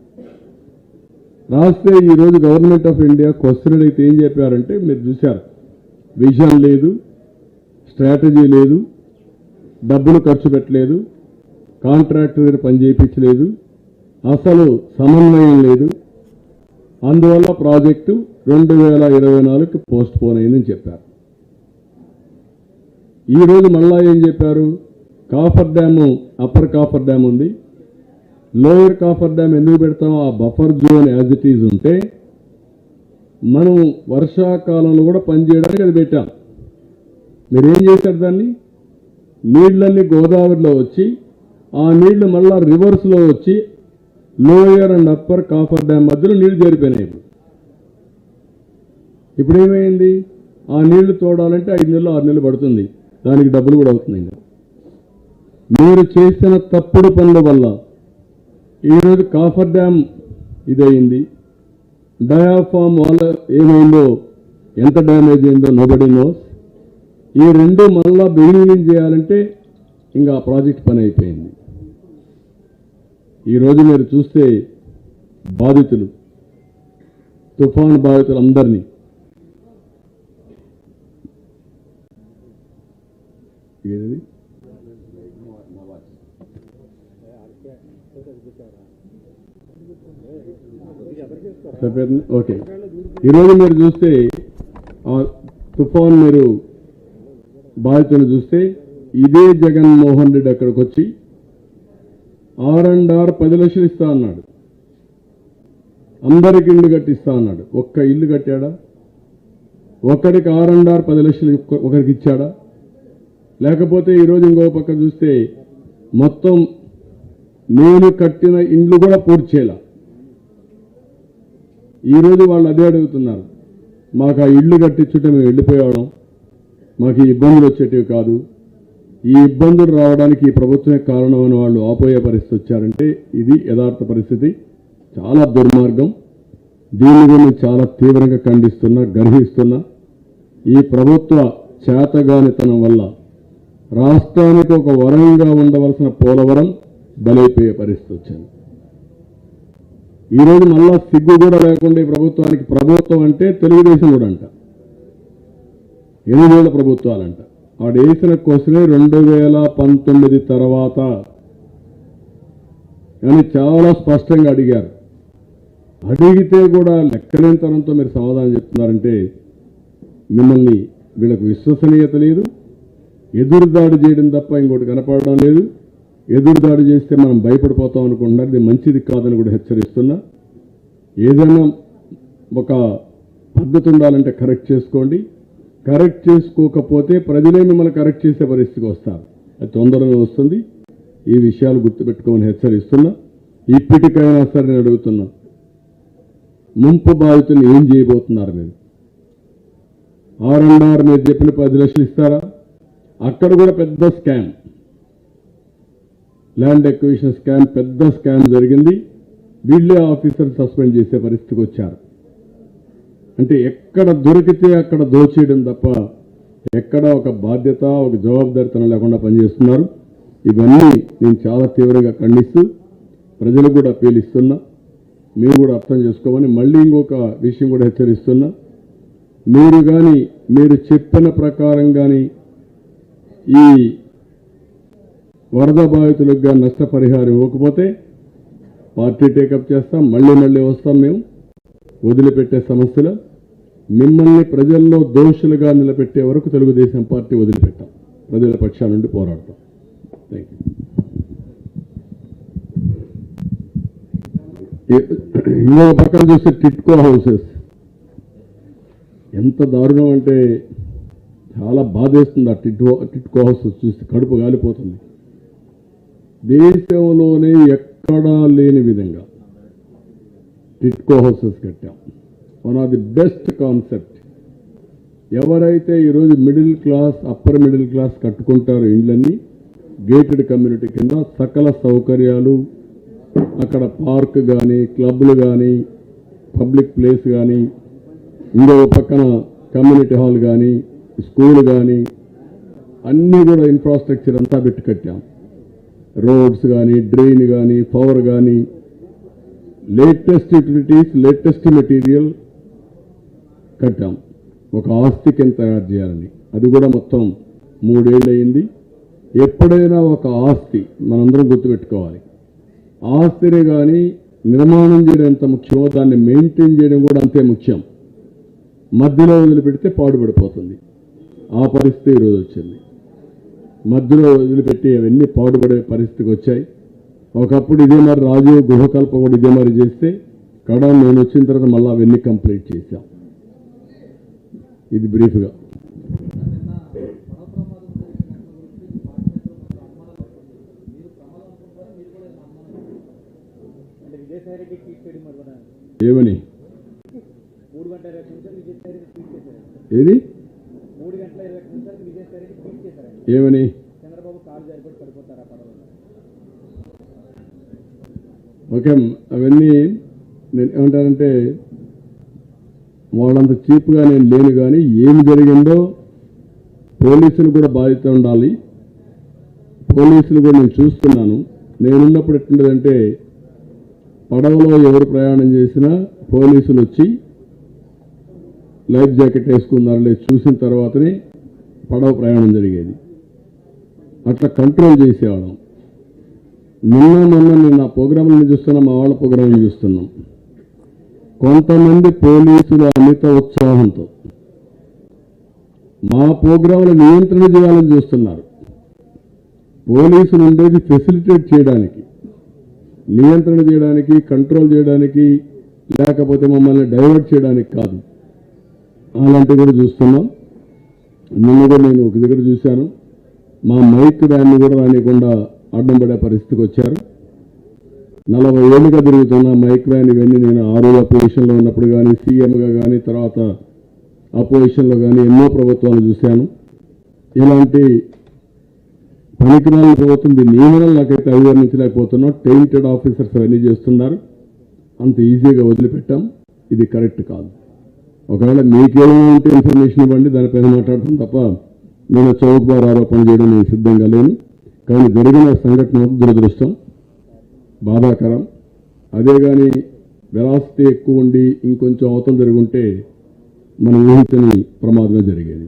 రాస్తే ఈరోజు గవర్నమెంట్ ఆఫ్ ఇండియా క్వశ్చన్ అడిగితే ఏం చెప్పారంటే, మీరు చూశారు, విజన్ లేదు, స్ట్రాటజీ లేదు, డబ్బులు ఖర్చు పెట్టలేదు, కాంట్రాక్టర్ దగ్గర పని చేయించలేదు, అసలు సమన్వయం లేదు, అందువల్ల ప్రాజెక్టు 2024కి పోస్ట్ పోన్ అయిందని చెప్పారు. ఈరోజు మళ్ళా ఏం చెప్పారు? Copper dam, upper coffer dam ఉంది, లోయర్ కాఫర్ డ్యామ్ ఎందుకు పెడతాం? ఆ buffer zone as it is ఉంటే మనం వర్షాకాలంలో కూడా పనిచేయడానికి అది పెట్టాం. మీరేం చేశారు? దాన్ని నీళ్ళన్నీ గోదావరిలో వచ్చి ఆ నీళ్లు మళ్ళా రివర్స్లో వచ్చి lower and upper coffer dam మధ్యలో నీళ్లు చేరిపోయినాయి. ఇప్పుడు ఏమైంది? ఆ నీళ్లు తోడాలంటే 5 నెలలు 6 నెలలు పడుతుంది, దానికి డబ్బులు కూడా అవుతుంది. మీరు చేసిన తప్పుడు పనుల వల్ల ఈరోజు కాఫర్ డ్యామ్ ఇదయింది, డయాఫామ్ వల్ల ఏమైందో, ఎంత డ్యామేజ్ అయిందో నోబడీ నోస్. ఈ రెండు మళ్ళా బిగినింగ్ చేయాలంటే ఇంకా ఆ ప్రాజెక్ట్ పని అయిపోయింది. ఈరోజు మీరు చూస్తే బాధితులు, తుఫాను బాధితులు అందరినీ ఓకే, ఈరోజు మీరు చూస్తే తుఫాన్ మీరు బాధితులు చూస్తే ఇదే జగన్మోహన్ రెడ్డి అక్కడికి వచ్చి R&R 10 లక్షలు ఇస్తా అన్నాడు, అందరికి ఇల్లు కట్టిస్తా అన్నాడు. ఒక్క ఇల్లు కట్టాడా? ఒకరికి R&R 10 లక్షలు ఒకరికి ఇచ్చాడా? లేకపోతే ఈరోజు ఇంకో పక్క చూస్తే మొత్తం నేను కట్టిన ఇండ్లు కూడా పూర్తి చేయాల. ఈరోజు వాళ్ళు అదే అడుగుతున్నారు, మాకు ఆ ఇల్లు కట్టించుంటే మేము వెళ్ళిపోయాం, మాకు ఈ ఇబ్బందులు వచ్చేటివి కాదు, ఈ ఇబ్బందులు రావడానికి ఈ ప్రభుత్వమే కారణం అని వాళ్ళు ఆపోయే పరిస్థితి వచ్చారంటే ఇది యథార్థ పరిస్థితి, చాలా దుర్మార్గం. దీన్ని నేను చాలా తీవ్రంగా ఖండిస్తున్నా, గర్హిస్తున్నా. ఈ ప్రభుత్వ చేతగానితనం వల్ల రాష్ట్రానికి ఒక వరంగా ఉండవలసిన పోలవరం బలైపోయే పరిస్థితి వచ్చింది. ఈరోజు మళ్ళా సిగ్గు కూడా లేకుండా ఈ ప్రభుత్వానికి, ప్రభుత్వం అంటే తెలుగుదేశం కూడా అంట, 8 ప్రభుత్వాలంట. వాడు వేసిన క్వశ్చనే 2019 తర్వాత అని చాలా స్పష్టంగా అడిగారు. అడిగితే కూడా లెక్కలేనితనంతో మీరు సమాధానం చెప్తున్నారంటే మిమ్మల్ని, వీళ్ళకు విశ్వసనీయత లేదు, ఎదురుదాడి చేయడం తప్ప ఇంకోటి కనపడడం లేదు. ఎదురుదాడి చేస్తే మనం భయపడిపోతాం అనుకుంటున్నారు, ఇది మంచిది కాదని కూడా హెచ్చరిస్తున్నా. ఏదైనా ఒక పద్ధతి ఉండాలంటే కరెక్ట్ చేసుకోండి, కరెక్ట్ చేసుకోకపోతే ప్రజలే మిమ్మల్ని కరెక్ట్ చేసే పరిస్థితికి వస్తారు, అది తొందరగా వస్తుంది. ఈ విషయాలు గుర్తుపెట్టుకోమని హెచ్చరిస్తున్నా. ఇప్పటికైనా సరే నేను అడుగుతున్నా, ముంపు బాధితులు ఏం చేయబోతున్నారు? మీరు R&R మీరు చెప్పిన 10 లక్షలు ఇస్తారా? అక్కడ కూడా పెద్ద స్కామ్, ల్యాండ్ ఎక్విజిషన్ స్కామ్, పెద్ద స్కామ్ జరిగింది. వీళ్ళే ఆఫీసర్ సస్పెండ్ చేసే పరిస్థితికి వచ్చారు. అంటే ఎక్కడ దొరికితే అక్కడ దోచేయడం తప్ప ఎక్కడ ఒక బాధ్యత, ఒక జవాబుదారితనం లేకుండా పనిచేస్తున్నారు. ఇవన్నీ నేను చాలా తీవ్రంగా ఖండిస్తూ ప్రజలకు కూడా అప్పీల్ ఇస్తున్నా, మీరు కూడా అర్థం చేసుకోమని. మళ్ళీ ఇంకొక విషయం కూడా హెచ్చరిస్తున్నా, మీరు కానీ మీరు చెప్పిన ప్రకారం కానీ ఈ వరద బాధితులకు కానీ నష్టపరిహారం ఇవ్వకపోతే పార్టీ టేకప్ చేస్తాం, మళ్ళీ వస్తాం. మేము వదిలిపెట్టే సమస్యలు, మిమ్మల్ని ప్రజల్లో దోషులుగా నిలబెట్టే వరకు తెలుగుదేశం పార్టీ వదిలిపెట్టాం, ప్రజల పక్షాల నుండి పోరాడతాం. Thank you. ఇంకొక పక్కన చూస్తే టిట్కో హౌసెస్, ఎంత దారుణం అంటే చాలా బాధేస్తుంది. ఆ టిట్కో హౌస్ చూస్తే కడుపు గాలిపోతుంది. దేశంలోనే ఎక్కడా లేని విధంగా టిట్కో హౌసెస్ కట్టాం. One of the best concept. ఎవరైతే ఈరోజు middle class, upper middle class కట్టుకుంటారో ఇండ్లన్నీ గేటెడ్ కమ్యూనిటీ కింద సకల సౌకర్యాలు, అక్కడ పార్క్ కానీ, క్లబ్లు కానీ, పబ్లిక్ ప్లేస్ కానీ, ఇంకో పక్కన కమ్యూనిటీ హాల్ కానీ, స్కూల్ కానీ, అన్నీ కూడా ఇన్ఫ్రాస్ట్రక్చర్ అంతా పెట్టి కట్టాం. రోడ్స్ కానీ, డ్రైన్ కానీ, పవర్ కానీ, లేటెస్ట్ యూటిలిటీస్, లేటెస్ట్ మెటీరియల్ కట్టాం. ఒక ఆస్తి కింద తయారు చేయాలని. అది కూడా మొత్తం 3 ఏళ్ళు అయింది. ఎప్పుడైనా ఒక ఆస్తి మనందరం గుర్తుపెట్టుకోవాలి. ఆస్తిని కానీ నిర్మాణం చేయడం ఎంత ముఖ్యమో దాన్ని మెయింటైన్ చేయడం కూడా అంతే ముఖ్యం. మధ్యలో వదిలిపెడితే పాడుపడిపోతుంది. ఆ పరిస్థితి ఈరోజు వచ్చింది. మధ్యలో వదిలిపెట్టి అవన్నీ పాడుపడే పరిస్థితికి వచ్చాయి. ఒకప్పుడు ఇదే మరి రాజు గృహకల్ప కూడా ఇదే మరి చేస్తే కడా నేను వచ్చిన తర్వాత మళ్ళీ అవన్నీ కంప్లీట్ చేశాం. ఇది బ్రీఫ్గా. ఏమని ఏది ఏమని ఓకే, అవన్నీ నేను ఏమంటానంటే వాళ్ళంత చీప్గా నేను లేను. కానీ ఏమి జరిగిందో పోలీసులు కూడా బాధ్యత ఉండాలి. పోలీసులు కూడా నేను చూస్తున్నాను. నేనున్నప్పుడు ఎట్లుండదంటే పడవలో ఎవరు ప్రయాణం చేసినా పోలీసులు వచ్చి లైఫ్ జాకెట్ వేసుకున్నారు లేదు చూసిన తర్వాతనే పడవ ప్రయాణం జరిగేది. అట్లా కంట్రోల్ చేసేవాళ్ళం. మొన్న నేను ఆ ప్రోగ్రాంలను చూస్తున్నా, మా వాళ్ళ ప్రోగ్రాంలు చూస్తున్నాం. కొంతమంది పోలీసులు అమిత ఉత్సాహంతో మా ప్రోగ్రాంలు నియంత్రణ చేయాలని చూస్తున్నారు. పోలీసులు ఉండేది ఫెసిలిటేట్ చేయడానికి, నియంత్రణ చేయడానికి, కంట్రోల్ చేయడానికి, లేకపోతే మమ్మల్ని డైవర్ట్ చేయడానికి కాదు. అలాంటివి కూడా చూస్తున్నాం. నిన్న కూడా నేను ఒక దగ్గర చూశాను. మా మైక్ వ్యాన్ని కూడా రానికుండా అడ్డం పడే పరిస్థితికి వచ్చారు. 40 ఏళ్ళుగా తిరుగుతున్న మైక్ వ్యాన్ ఇవన్నీ నేను ఆరో అపోజిషన్లో ఉన్నప్పుడు కానీ, సీఎంగా కానీ, తర్వాత అపోజిషన్లో కానీ ఎన్నో ప్రభుత్వాలు చూశాను. ఇలాంటి పనికిరాలను ప్రభుత్వం దీన్ని నియమనం నాకైతే అభివర్ణించలేకపోతున్నాం. టెయింటెడ్ ఆఫీసర్స్ అవన్నీ చేస్తున్నారు. అంత ఈజీగా వదిలిపెట్టాం. ఇది కరెక్ట్ కాదు. ఒకవేళ మీకేమైనా ఉంటే ఇన్ఫర్మేషన్ ఇవ్వండి, దానిపైన మాట్లాడతాం తప్ప నేను చౌకబారు ఆరోపణ చేయడం నేను సిద్ధంగా లేను. కానీ జరిగిన సంఘటన దురదృష్టం, బాధాకరం. అదే కానీ వెలాసిటీ ఎక్కువ ఉండి ఇంకొంచెం అవతల జరుగుంటే మనం ఊహించని ప్రమాదమే జరిగేది.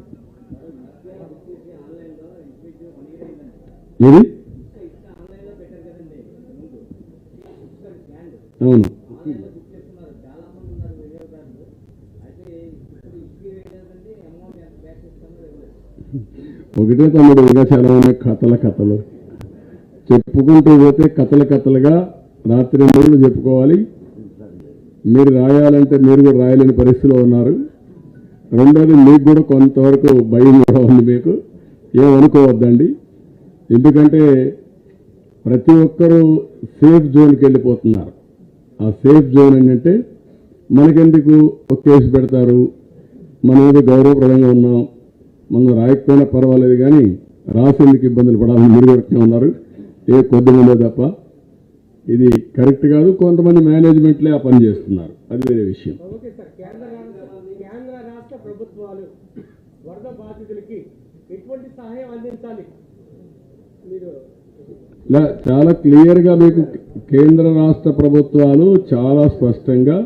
ఇది అవును. ఒకటే తమ్ముడు, ఇంకా చాలా ఉన్నాయి కథలు చెప్పుకుంటూ పోతే కథలుగా రాత్రి 3 చెప్పుకోవాలి. మీరు రాయాలంటే మీరు కూడా రాయలేని పరిస్థితిలో ఉన్నారు. రెండోది మీకు కూడా కొంతవరకు భయం కూడా ఉంది. మీకు ఏమనుకోవద్దండి. ఎందుకంటే ప్రతి ఒక్కరూ సేఫ్ జోన్కి వెళ్ళిపోతున్నారు. ఆ సేఫ్ జోన్ ఏంటంటే మనకెందుకు ఒక కేసు పెడతారు, మనం ఏదో గౌరవప్రదంగా ఉన్నాం, మనం రాయకపోయినా పర్వాలేదు కానీ రాసేందుకు ఇబ్బందులు పడాలని మీరు కూడా ఉన్నారు. కొద్దిమందే తప్ప ఇది కరెక్ట్ కాదు. కొంతమంది మేనేజ్మెంట్లే ఆ పని చేస్తున్నారు, అది వేరే విషయం. కేంద్ర రాష్ట్ర ప్రభుత్వాలు వరద బాధితులకి ఎటువంటి సహాయం అందించాలి? చాలా క్లియర్గా మీకు కేంద్ర రాష్ట్ర ప్రభుత్వాలు చాలా స్పష్టంగా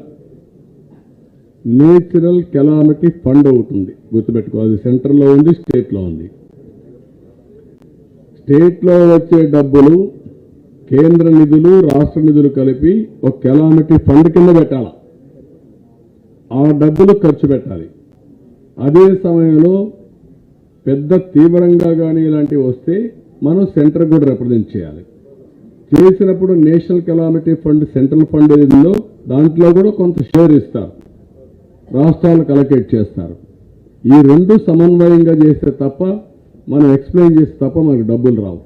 నేచురల్ కెలామిటీ ఫండ్ అవుతుంది, గుర్తుపెట్టుకోవాలి. సెంటర్లో ఉంది, స్టేట్లో ఉంది. స్టేట్లో వచ్చే డబ్బులు కేంద్ర నిధులు, రాష్ట్ర నిధులు కలిపి ఒక కెలామిటీ ఫండ్ కింద పెట్టాలి. ఆ డబ్బులు ఖర్చు పెట్టాలి. అదే సమయంలో పెద్ద తీవ్రంగా కానీ ఇలాంటివి వస్తే మనం సెంటర్ కూడా రిప్రజెంట్ చేయాలి. చేసినప్పుడు national calamity fund, central fund ఏది ఉందో దాంట్లో కూడా కొంత షేర్ ఇస్తారు, రాష్ట్రాలకు అలొకేట్ చేస్తారు. ఈ రెండు సమన్వయంగా చేస్తే తప్ప, మనం ఎక్స్ప్లెయిన్ చేస్తే తప్ప మనకు డబ్బులు రావు.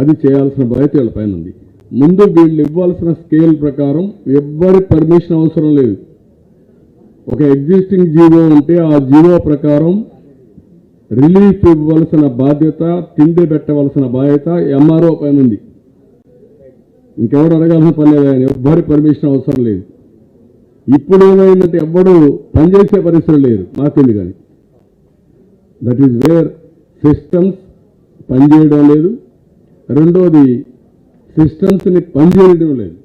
అది చేయాల్సిన బాధ్యత వీళ్ళ పైన ఉంది. ముందు వీళ్ళు ఇవ్వాల్సిన స్కేల్ ప్రకారం ఎవ్వరి పర్మిషన్ అవసరం లేదు. ఒక ఎగ్జిస్టింగ్ జీవో ఉంటే ఆ జీవో ప్రకారం రిలీఫ్ ఇవ్వవలసిన బాధ్యత, తిండి పెట్టవలసిన బాధ్యత ఎంఆర్ఓ పైన ఉంది. ఇంకెవరు అడగాల్సిన పని లేదు, ఆయన ఎవ్వరి పర్మిషన్ అవసరం లేదు. ఇప్పుడు ఏమైందంటే ఎవ్వడు పనిచేసే పరిస్థితులు లేరు, మాకెందు కానీ. దట్ ఈజ్ వేర్ సిస్టమ్స్ పనిచేయడం లేదు. రెండోది సిస్టమ్స్ని పనిచేయడం లేదు.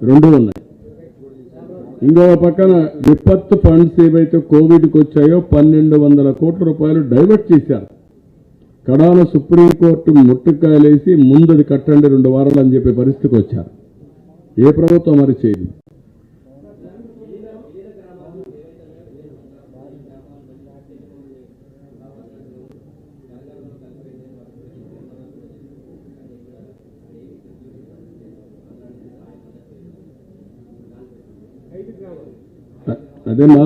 రెండు ఉన్నాయి. ఇంకో పక్కన విపత్తు ఫండ్స్ ఏవైతే కోవిడ్కి వచ్చాయో 1200 కోట్ల రూపాయలు డైవర్ట్ చేశారు. కడాన సుప్రీంకోర్టు ముట్టుకాయలేసి ముందది కట్టండి 2 వారాలు అని చెప్పే పరిస్థితికి వచ్చారు. ఏ ప్రభుత్వం మరి చేయదు. అదేనా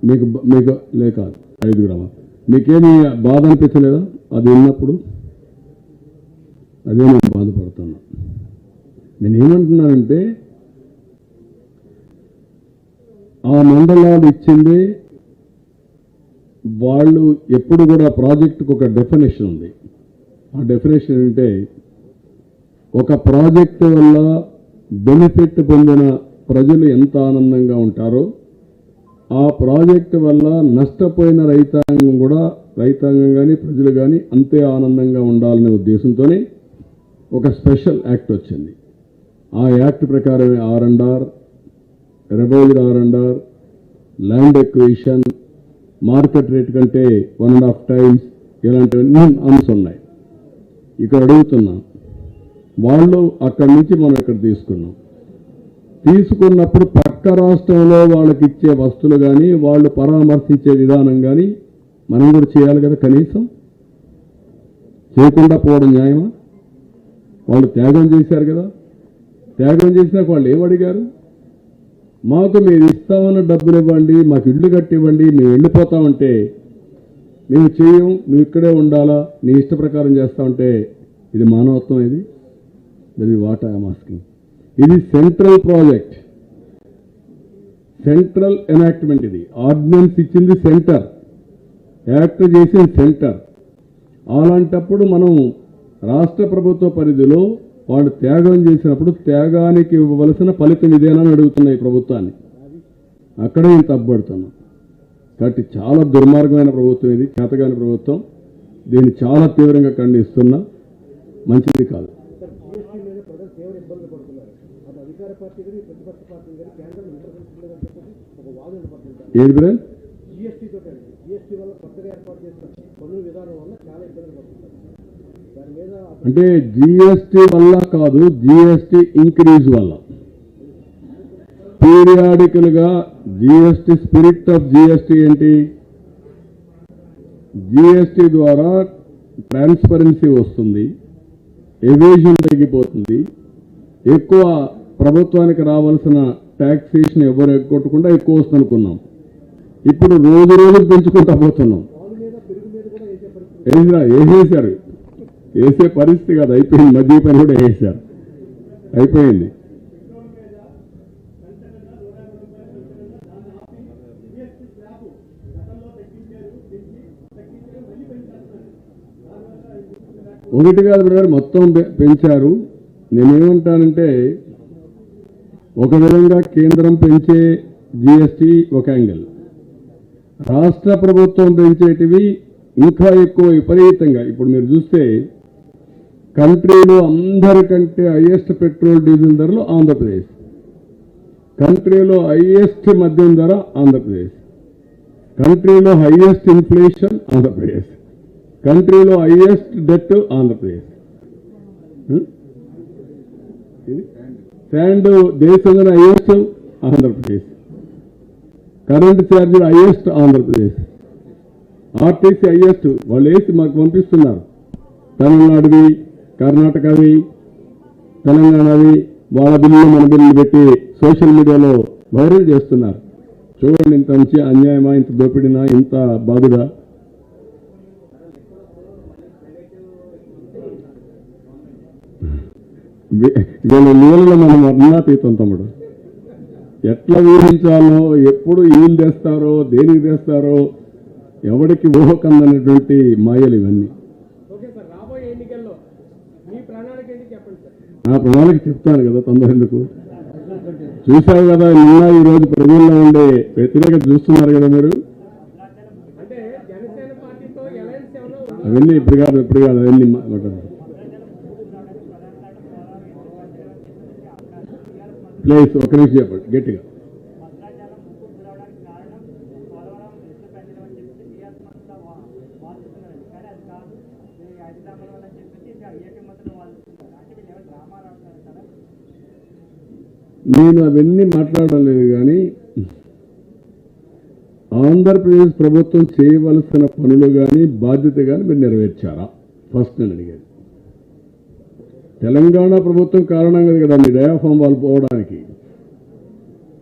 మీకు మీకు లేక 5 గ్రామాలు మీకేమి బాధ అనిపించలేదా అది విన్నప్పుడు? అదే నేను బాధపడుతున్నా. నేనేమంటున్నానంటే ఆ మండలాలు ఇచ్చింది వాళ్ళు ఎప్పుడు కూడా ప్రాజెక్టుకు ఒక డెఫినేషన్ ఉంది. ఆ డెఫినేషన్ అంటే ఒక ప్రాజెక్టు వల్ల బెనిఫిట్ పొందిన ప్రజలు ఎంత ఆనందంగా ఉంటారో, ఆ ప్రాజెక్టు వల్ల నష్టపోయిన రైతాంగం కానీ ప్రజలు కానీ అంతే ఆనందంగా ఉండాలనే ఉద్దేశంతోనే ఒక స్పెషల్ యాక్ట్ వచ్చింది. ఆ యాక్ట్ ప్రకారమే R&R, revised R&R, land acquisition, market rate కంటే 1.5 times ఇలాంటివన్నీ అంశాలు ఉన్నాయి. ఇక్కడ అడుగుతున్నాం, వాళ్ళు అక్కడి నుంచి మనం ఇక్కడ తీసుకున్నప్పుడు పక్క రాష్ట్రంలో వాళ్ళకి ఇచ్చే వస్తువులు కానీ వాళ్ళు పరామర్శించే విధానం కానీ మనం కూడా చేయాలి కదా. కనీసం చేయకుండా పోవడం న్యాయమా? వాళ్ళు త్యాగం చేశారు కదా. త్యాగం చేసినాక వాళ్ళు ఏమడిగారు? మాకు మీరు ఇస్తామన్న డబ్బులు ఇవ్వండి, మాకు ఇళ్ళు కట్టివ్వండి, మేము వెళ్ళిపోతామంటే మేము చేయం, నువ్వు ఇక్కడే ఉండాలా, నీ ఇష్ట ప్రకారం చేస్తామంటే ఇది మానవత్వం? ఇది that is what I'm asking. ఇది సెంట్రల్ ప్రాజెక్ట్, సెంట్రల్ ఎనాక్ట్మెంట్. ఇది ఆర్డినెన్స్ ఇచ్చింది సెంటర్, యాక్ట్ చేసింది సెంటర్. అలాంటప్పుడు మనం రాష్ట్ర ప్రభుత్వ పరిధిలో వాళ్ళు త్యాగం చేసినప్పుడు త్యాగానికి ఇవ్వవలసిన ఫలితం ఇదేనని అడుగుతున్నాయి ప్రభుత్వాన్ని. అక్కడే నేను తప్పుపడుతున్నాం. కాబట్టి చాలా దుర్మార్గమైన ప్రభుత్వం ఇది, చేతగాని ప్రభుత్వం. దీన్ని చాలా తీవ్రంగా ఖండిస్తున్నా. మంచిది కాదు. ఏది బ్రదర్? అంటే జిఎస్టీ వల్ల కాదు, జిఎస్టీ ఇంక్రీజ్ వల్ల. పీరియాడికల్ గా జిఎస్టీ, స్పిరిట్ ఆఫ్ జిఎస్టీ ఏంటి? జిఎస్టీ ద్వారా ట్రాన్స్పరెన్సీ వస్తుంది, ఎవేజన్ తగ్గిపోతుంది, ఎక్కువ ప్రభుత్వానికి రావాల్సిన ట్యాక్సేషన్ ఎవరు ఎగ్గొట్టకుండా ఎక్కువ వస్తుంది అనుకున్నాం. ఇప్పుడు రోజు రోజు పెంచుకుంటా పోతున్నాం. వేసేశారు, వేసే పరిస్థితి కాదు, అయిపోయింది. మధ్య పని కూడా వేసారు, అయిపోయింది. ఒకటి కాదు బ్రదర్, మొత్తం పెంచారు. నేనేమంటానంటే ఒక విధంగా కేంద్రం పెంచే జిఎస్టీ ఒక యాంగిల్, రాష్ట్ర ప్రభుత్వం పెంచేటివి ఇంకా ఎక్కువ విపరీతంగా. ఇప్పుడు మీరు చూస్తే కంట్రీలో అందరికంటే హైయెస్ట్ పెట్రోల్ డీజిల్ ధరలు ఆంధ్రప్రదేశ్, కంట్రీలో హైయెస్ట్ మద్యం ధర ఆంధ్రప్రదేశ్, కంట్రీలో హైయెస్ట్ ఇన్ఫ్లేషన్ ఆంధ్రప్రదేశ్, కంట్రీలో హైయెస్ట్ డెట్ ఆంధ్రప్రదేశ్. శాండ్ దేశంలో హైయెస్ట్ ఆంధ్రప్రదేశ్, కరెంట్ ఛార్జీలు హైయెస్ట్ ఆంధ్రప్రదేశ్, ఆర్టీసీ హైయెస్ట్. వాళ్ళు వేసి మాకు పంపిస్తున్నారు. తమిళనాడువి, కర్ణాటకవి, తెలంగాణవి, వాళ్ళ బిల్లులు మన బిల్లులు పెట్టి సోషల్ మీడియాలో వైరల్ చేస్తున్నారు. చూడండి, ఇంత మంచి అన్యాయమా, ఇంత దోపిడినా, ఇంత బాధుడా? వీళ్ళ నీళ్ళలో మనం వర్ణాతీతం తమ్ముడు. ఎట్లా ఊహించాలో, ఎప్పుడు ఏం చేస్తారో, దేనికి చేస్తారో ఎవరికి ఊహకందనేటువంటి మాయలు ఇవన్నీ. ఓకే సార్, రాబోయే ఎన్నికల్లో మీ ప్రణాళిక ఏంటి చెప్పండి సార్. నా ప్రణాళిక చెప్తాను కదా, తొందర ఎందుకు? చూశారు కదా నిన్న ఈ రోజు ప్రజల్లో ఉండే వ్యతిరేకత చూస్తున్నారు కదా మీరు. అంటే జనసేన పార్టీతో అలయన్స్ ఏమైనా ఉందా? అవన్నీ ఇప్పుడు కాదు అవన్నీ మాట్లాడారు. ప్లీజ్ ఒక నిమిషం చెప్పండి గట్టిగా. నేను అవన్నీ మాట్లాడడం లేదు, కానీ ఆంధ్రప్రదేశ్ ప్రభుత్వం చేయవలసిన పనులు కానీ బాధ్యత కానీ మీరు నెరవేర్చారా ఫస్ట్ నేను అడిగేది. తెలంగాణ ప్రభుత్వం కారణంగా కదా మీ డయాఫామ్ వాళ్ళు పోవడానికి,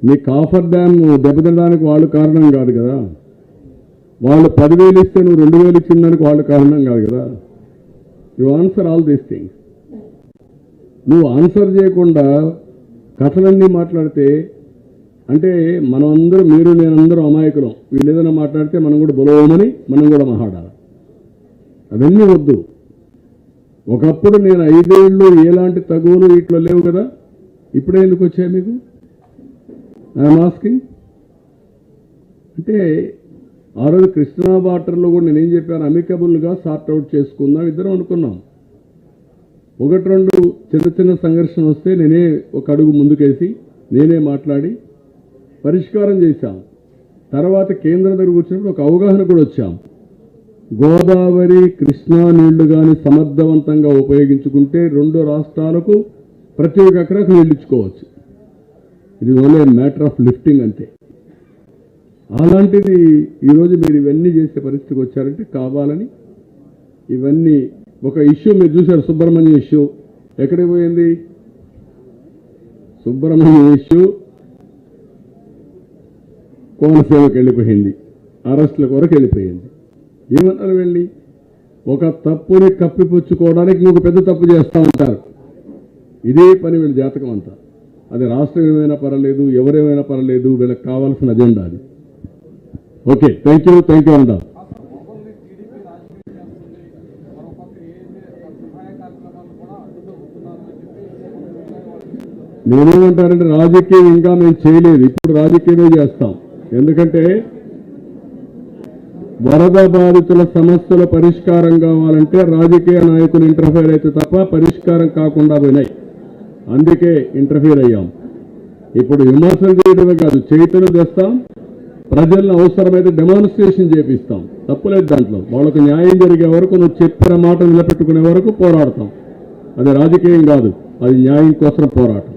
మీ కాఫర్ డ్యామ్ దెబ్బతినడానికి వాళ్ళు కారణం కాదు కదా. వాళ్ళు 10,000 ఇస్తే నువ్వు 2,000 ఇచ్చిందానికి వాళ్ళు కారణం కాదు కదా. You answer all these things. నువ్వు ఆన్సర్ చేయకుండా కథలన్నీ మాట్లాడితే అంటే మనం అందరం, మీరు నేనందరం అమాయకులం. వీళ్ళు ఏదైనా మాట్లాడితే మనం కూడా బలవమని మనం కూడా మాట్లాడాలి. అవన్నీ వద్దు. ఒకప్పుడు నేను 5 ఏళ్ళు ఎలాంటి తగువులు ఇట్లా లేవు కదా, ఇప్పుడే ఎందుకు వచ్చాయి మీకు? I'm asking. అంటే ఆ రోజు కృష్ణా వాటర్లో కూడా నేనేం చెప్పాను, అమికబుల్గా సార్ట్ అవుట్ చేసుకుందాం ఇద్దరం అనుకున్నాం. 1-2 చిన్న సంఘర్షణ వస్తే నేనే ఒక అడుగు ముందుకేసి నేనే మాట్లాడి పరిష్కారం చేశాం. తర్వాత కేంద్రం దగ్గరకు వచ్చినప్పుడు ఒక అవగాహన కూడా వచ్చాం. గోదావరి కృష్ణా నీళ్లు కానీ సమర్థవంతంగా ఉపయోగించుకుంటే 2 రాష్ట్రాలకు ప్రతి ఒక్క ఎకరాకు నీళ్ళించుకోవచ్చు. ఇది ఓన్లీ మ్యాటర్ ఆఫ్ లిఫ్టింగ్ అంతే. అలాంటిది ఈరోజు మీరు ఇవన్నీ చేసే పరిస్థితికి వచ్చారంటే కావాలని ఇవన్నీ. ఒక ఇష్యూ మీరు చూశారు, సుబ్రహ్మణ్యం ఇష్యూ ఎక్కడికి పోయింది? సుబ్రహ్మణ్యం ఇష్యూ కోనసీమకి వెళ్ళిపోయింది, అరెస్టుల కొరకు వెళ్ళిపోయింది. ఏమన్నారు వెళ్ళి? ఒక తప్పుని కప్పిపుచ్చుకోవడానికి ఇంకొక పెద్ద తప్పు చేస్తూ ఉంటారు. ఇదే పని వీళ్ళ జాతకం అంతా. అది రాష్ట్రం ఏమైనా పర్వాలేదు, ఎవరేమైనా పర్వాలేదు, వీళ్ళకి కావాల్సిన అజెండా అది. ఓకే, థ్యాంక్ యూ అంటా. నేనేమంటారంటే రాజకీయం ఇంకా మేము చేయలేదు, ఇప్పుడు రాజకీయమే చేస్తాం. ఎందుకంటే వరద బాధితుల సమస్యల పరిష్కారం కావాలంటే రాజకీయ నాయకులు ఇంటర్ఫీర్ అయితే తప్ప పరిష్కారం కాకుండా పోయినాయి. అందుకే ఇంటర్ఫీర్ అయ్యాం. ఇప్పుడు విమర్శలు చేయడమే కాదు, చైతన్యం తెస్తాం, ప్రజలను అవసరమైతే డెమాన్స్ట్రేషన్ చేపిస్తాం. తప్పులేదు దాంట్లో. వాళ్ళకు న్యాయం జరిగే వరకు, నువ్వు చెప్పిన మాట నిలబెట్టుకునే వరకు పోరాడతాం. అది రాజకీయం కాదు, అది న్యాయం కోసం పోరాటం.